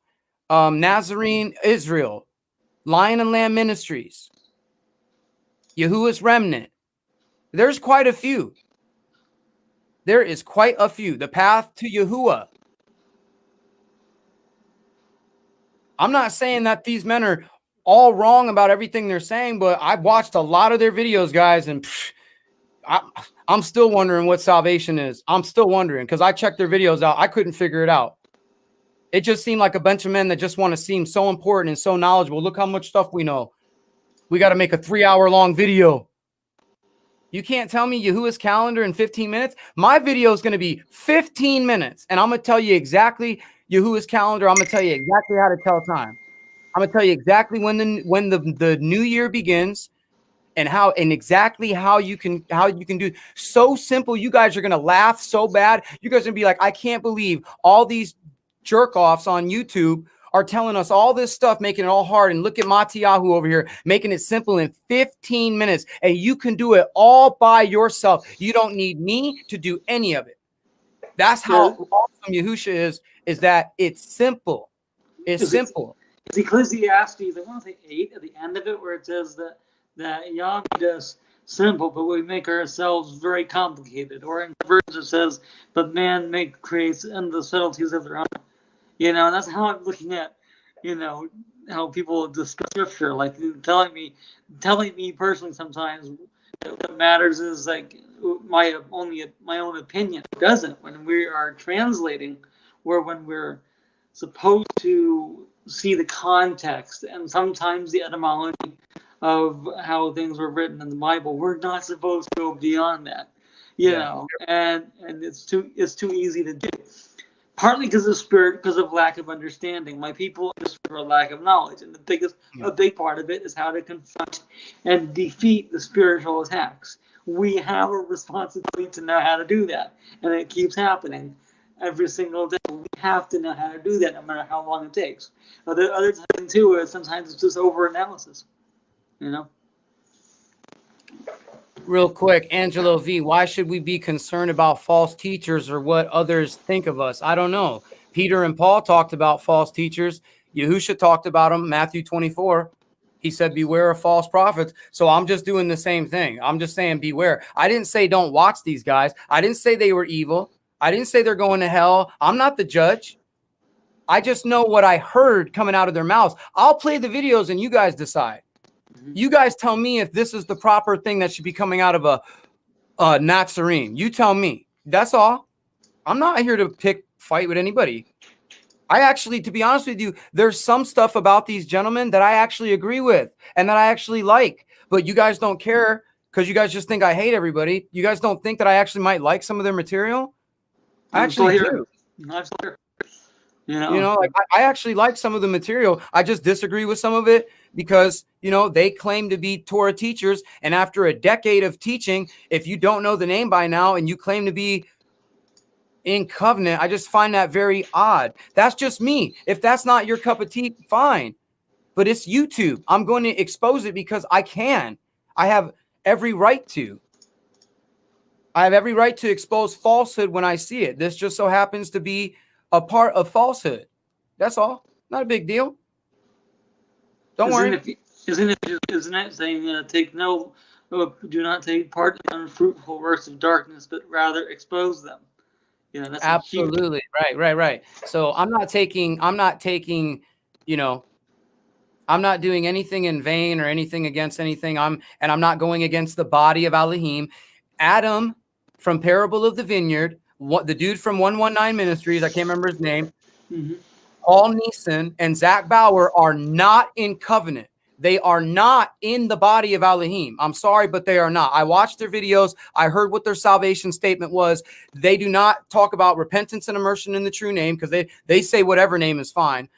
Nazarene Israel, Lion and Lamb Ministries, Yahuwah's Remnant. There's quite a few. There is quite a few. The Path to Yahuwah. I'm not saying that these men are all wrong about everything they're saying, but I've watched a lot of their videos, guys, and I'm still wondering what salvation is. I'm still wondering because I checked their videos out. I couldn't figure it out. It just seemed like a bunch of men that just want to seem so important and so knowledgeable. Look how much stuff we know. We got to make a 3-hour-long video. You can't tell me Yahuwah's calendar in 15 minutes. My video is going to be 15 minutes, and I'm going to tell you exactly Yahuwah's calendar. I'm going to tell you exactly how to tell time. I'm going to tell you exactly when the new year begins and exactly how you can do. So simple. You guys are going to laugh so bad. You guys are going to be like, I can't believe all these jerk offs on YouTube are telling us all this stuff, making it all hard. And look at Matiyahu over here, making it simple in 15 minutes. And you can do it all by yourself. You don't need me to do any of it. That's how awesome Yahusha is that it's simple. It's simple. It's Ecclesiastes, I want to say 8 at the end of it, where it says that Yahweh simple, but we make ourselves very complicated. Or in the verse it says, "But man creates in the subtleties of their own." And that's how I'm looking at, how people discuss scripture. Like telling me personally sometimes that what matters is like my own opinion. It doesn't when we are translating, or when we're supposed to see the context and sometimes the etymology of how things were written in the Bible. We're not supposed to go beyond that, and it's too easy to do. Partly because of spirit, because of lack of understanding. My people just for a lack of knowledge, and a big part of it is how to confront and defeat the spiritual attacks. We have a responsibility to know how to do that, and it keeps happening every single day. We have to know how to do that, no matter how long it takes. But the other thing too is sometimes it's just over analysis. Real quick, Angelo V, why should we be concerned about false teachers or what others think of us? I don't know. Peter and Paul talked about false teachers. Yahusha talked about them. Matthew 24, he said, beware of false prophets. So I'm just doing the same thing. I'm just saying beware. I didn't say don't watch these guys. I didn't say they were evil. I didn't say they're going to hell. I'm not the judge. I just know what I heard coming out of their mouths. I'll play the videos and you guys decide. You guys tell me if this is the proper thing that should be coming out of a Nazarene. You tell me. That's all. I'm not here to fight with anybody. I actually, to be honest with you, there's some stuff about these gentlemen that I actually agree with and that I actually like. But you guys don't care because you guys just think I hate everybody. You guys don't think that I actually might like some of their material? I actually do. I'm still here. Like I actually like some of the material. I just disagree with some of it because, they claim to be Torah teachers. And after a decade of teaching, if you don't know the name by now and you claim to be in covenant, I just find that very odd. That's just me. If that's not your cup of tea, fine. But it's YouTube. I'm going to expose it because I can. I have every right to. I have every right to expose falsehood when I see it. This just so happens to be a part of falsehood. That's all. Not a big deal. Don't worry. Isn't it saying do not take part in unfruitful works of darkness, but rather expose them? That's absolutely right. So I'm not taking, I'm not doing anything in vain or anything against anything. I'm not going against the body of Elohim. Adam from Parable of the Vineyard, the dude from 119 Ministries, I can't remember his name, Paul Neeson and Zach Bauer are not in covenant. They are not in the body of Elohim. I'm sorry, but they are not. I watched their videos. I heard what their salvation statement was. They do not talk about repentance and immersion in the true name because they say whatever name is fine.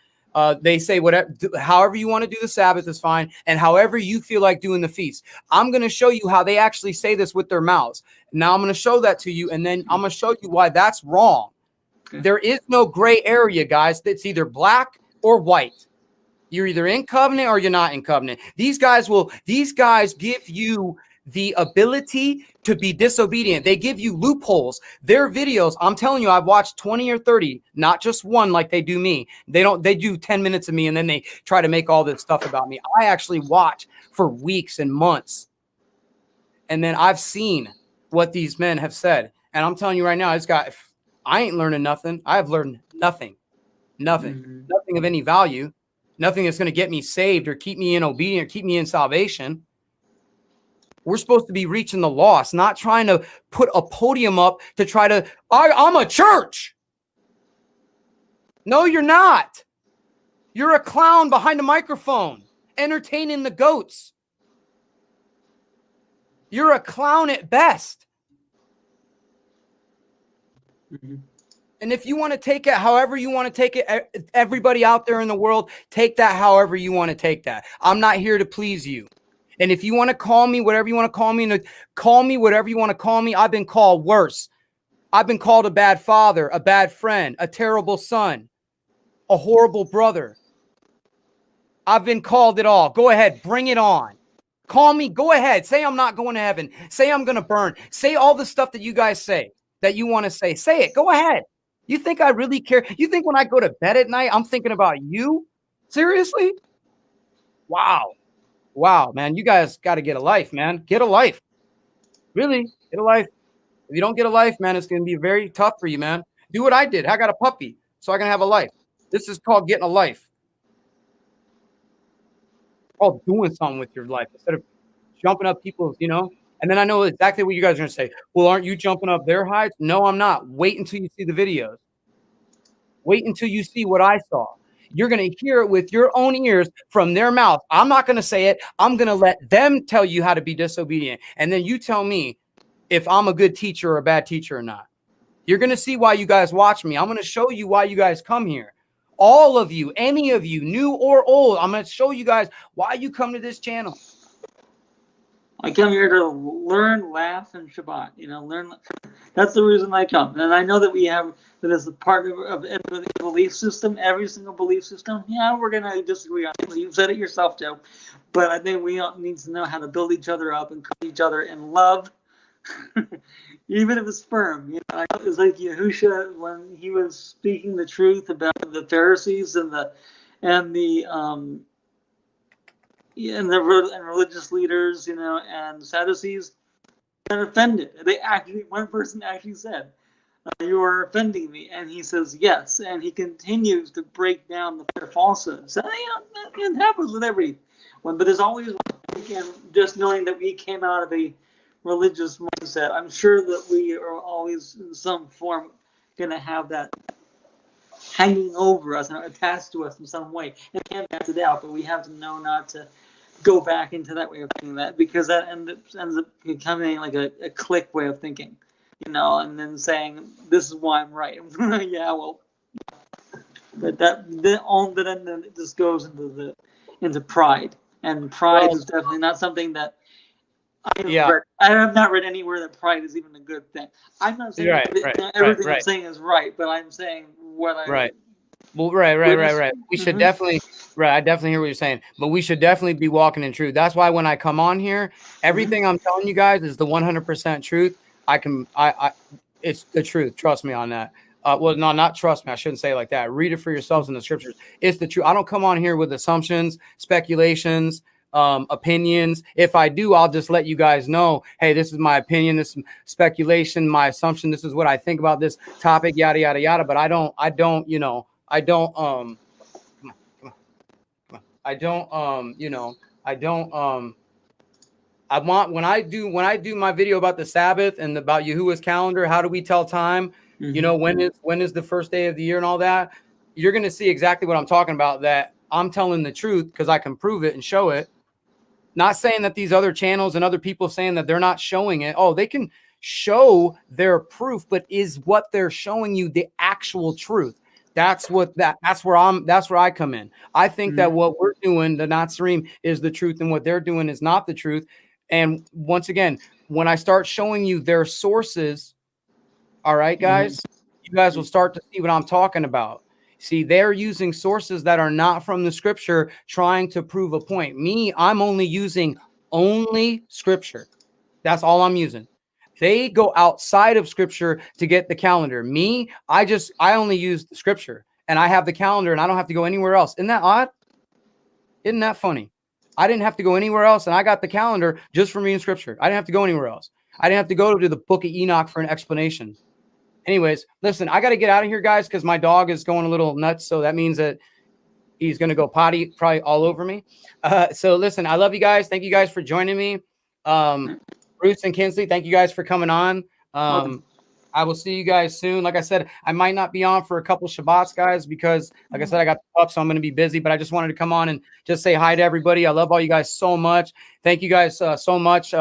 They say whatever, however you want to do the Sabbath is fine, and however you feel like doing the feast. I'm going to show you how they actually say this with their mouths. Now I'm going to show that to you, and then I'm going to show you why that's wrong. Okay. There is no gray area, guys. It's either black or white. You're either in covenant or you're not in covenant. These guys give you the ability to be disobedient. They give you loopholes. Their videos, I'm telling you, I've watched 20 or 30, not just one like they do me. They do 10 minutes of me and then they try to make all this stuff about me. I actually watch for weeks and months. And then I've seen what these men have said. And I'm telling you right now, I ain't learning nothing. I've learned nothing of any value. Nothing that's going to get me saved or keep me in obedience or keep me in salvation. We're supposed to be reaching the lost, not trying to put a podium up to try to, I'm a church. No, you're not. You're a clown behind a microphone, entertaining the goats. You're a clown at best. And if you want to take it however you want to take it, everybody out there in the world, take that however you want to take that. I'm not here to please you. And if you want to call me whatever you want to call me, call me whatever you want to call me. I've been called worse. I've been called a bad father, a bad friend, a terrible son, a horrible brother. I've been called it all. Go ahead, bring it on. Call me, go ahead. Say I'm not going to heaven. Say I'm going to burn. Say all the stuff that you guys say, that you want to say. Say it. Go ahead. You think I really care? You think when I go to bed at night, I'm thinking about you? Seriously? Wow. Wow, man. You guys got to get a life, man. Get a life. Really, get a life. If you don't get a life, man, it's going to be very tough for you, man. Do what I did. I got a puppy, so I can have a life. This is called getting a life. It's called doing something with your life instead of jumping up people's, And then I know exactly what you guys are going to say. Well, aren't you jumping up their hides? No, I'm not. Wait until you see the videos. Wait until you see what I saw. You're going to hear it with your own ears from their mouth. I'm not going to say it. I'm going to let them tell you how to be disobedient. And then you tell me if I'm a good teacher or a bad teacher or not. You're going to see why you guys watch me. I'm going to show you why you guys come here. All of you, any of you, new or old, I'm going to show you guys why you come to this channel. I come here to learn, laugh, and Shabbat. Learn. That's the reason I come. And I know that that is a part of every belief system, every single belief system. Yeah, we're going to disagree on it. You've said it yourself, Joe. But I think we all need to know how to build each other up and cook each other in love. Even if it's firm, it's like Yahusha when he was speaking the truth about the Pharisees and religious leaders, and Sadducees, got offended. One person actually said, "You are offending me," and he says, "Yes," and he continues to break down the falsehood. So it happens with everyone, but there's always just knowing that we came out of a religious mindset. I'm sure that we are always in some form going to have that hanging over us and attached to us in some way. It can't act it out, but we have to know not to go back into that way of thinking, that because that ends up becoming like a click way of thinking, and then saying this is why I'm right. Yeah, well, but then it just goes into pride, and pride is definitely not something that I have not read anywhere that pride is even a good thing. I'm not saying everything I'm saying is right, but I'm saying what I right. Well, right. We should definitely, I definitely hear what you're saying, but we should definitely be walking in truth. That's why when I come on here, everything I'm telling you guys is the 100% truth. It's the truth. Trust me on that. Well, no, not trust me. I shouldn't say it like that. Read it for yourselves in the scriptures. It's the truth. I don't come on here with assumptions, speculations, opinions. If I do, I'll just let you guys know, hey, this is my opinion, this is speculation, my assumption, this is what I think about this topic, yada yada yada. But I don't I want when I do my video about the Sabbath and about Yahuwah's calendar, how do we tell time? When is the first day of the year and all that? You're gonna see exactly what I'm talking about, that I'm telling the truth because I can prove it and show it. Not saying that these other channels and other people saying that they're not showing it. Oh, they can show their proof, but is what they're showing you the actual truth? That's where I come in. I think that what we're doing, the Nazarene, is the truth, and what they're doing is not the truth. And once again, when I start showing you their sources, all right, guys, you guys will start to see what I'm talking about. See, they're using sources that are not from the scripture, trying to prove a point. Me, I'm only using scripture. That's all I'm using. They go outside of scripture to get the calendar. Me, I only use the scripture, and I have the calendar, and I don't have to go anywhere else. Isn't that odd? Isn't that funny? I didn't have to go anywhere else, and I got the calendar just from reading scripture. I didn't have to go anywhere else. I didn't have to go to the book of Enoch for an explanation. Anyways, listen, I got to get out of here, guys, because my dog is going a little nuts. So that means that he's going to go potty probably all over me. So listen, I love you guys. Thank you guys for joining me. Bruce and Kinsley, thank you guys for coming on. I will see you guys soon. Like I said, I might not be on for a couple Shabbats, guys, because like I said, I got the pup, so I'm going to be busy, but I just wanted to come on and just say hi to everybody. I love all you guys so much. Thank you guys so much.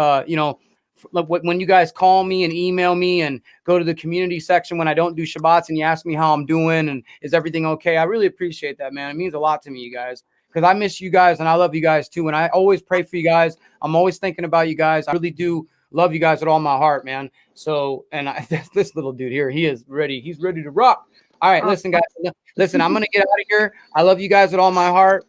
When you guys call me and email me and go to the community section when I don't do Shabbats and you ask me how I'm doing and is everything okay, I really appreciate that, man. It means a lot to me, you guys, because I miss you guys and I love you guys too. And I always pray for you guys. I'm always thinking about you guys. I really do love you guys with all my heart, man. So, and this little dude here, he is ready. He's ready to rock. All right, listen, guys. Listen, I'm going to get out of here. I love you guys with all my heart.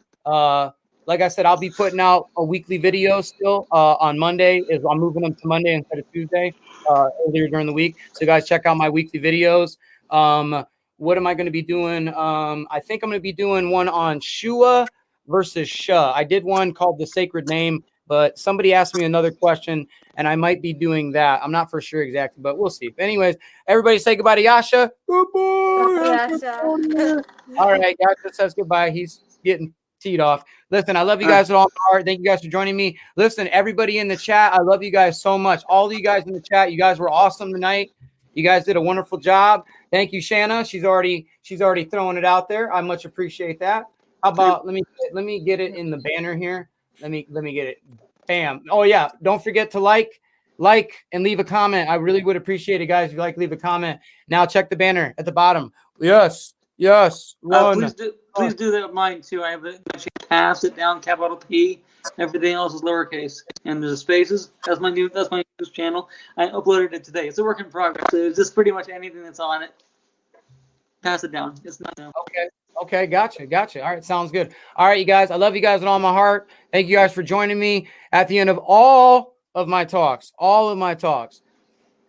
Like I said, I'll be putting out a weekly video still on Monday. I'm moving them to Monday instead of Tuesday earlier during the week. So guys, check out my weekly videos. What am I going to be doing? I think I'm going to be doing one on Shua versus Shah. I did one called The Sacred Name But somebody asked me another question, and I might be doing that. I'm not for sure exactly, but we'll see. Anyways, everybody say goodbye to Yasha. Goodbye. Yasha. All right, Yasha says goodbye. He's getting teed off. Listen, I love you guys with all my heart. Thank you guys for joining me. Listen, everybody in the chat, I love you guys so much. All of you guys in the chat, you guys were awesome tonight. You guys did a wonderful job. Thank you, Shanna. She's already throwing it out there. I much appreciate that. How about let me get it in the banner here. Let me get it. Bam. Oh yeah, don't forget to like and leave a comment. I really would appreciate it, guys. If you leave a comment. Now check the banner at the bottom. Yes. Run. Please do that with mine too. I have it. Pass it down, capital P. Everything else is lowercase, and there's spaces. That's my news channel. I uploaded it today. It's a work in progress. So it's just pretty much anything that's on it. Pass it down. It's not now. Okay, gotcha. All right, sounds good. All right, you guys, I love you guys with all my heart. Thank you guys for joining me at the end of all of my talks.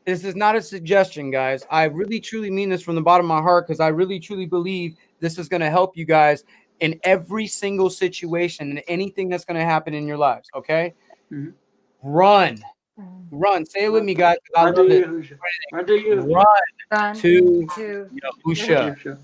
This is not a suggestion, guys. I really, truly mean this from the bottom of my heart because I really, truly believe this is going to help you guys in every single situation and anything that's going to happen in your lives, okay? Mm-hmm. Run. Say it with me, guys. I love it. Run to Run to Yahusha.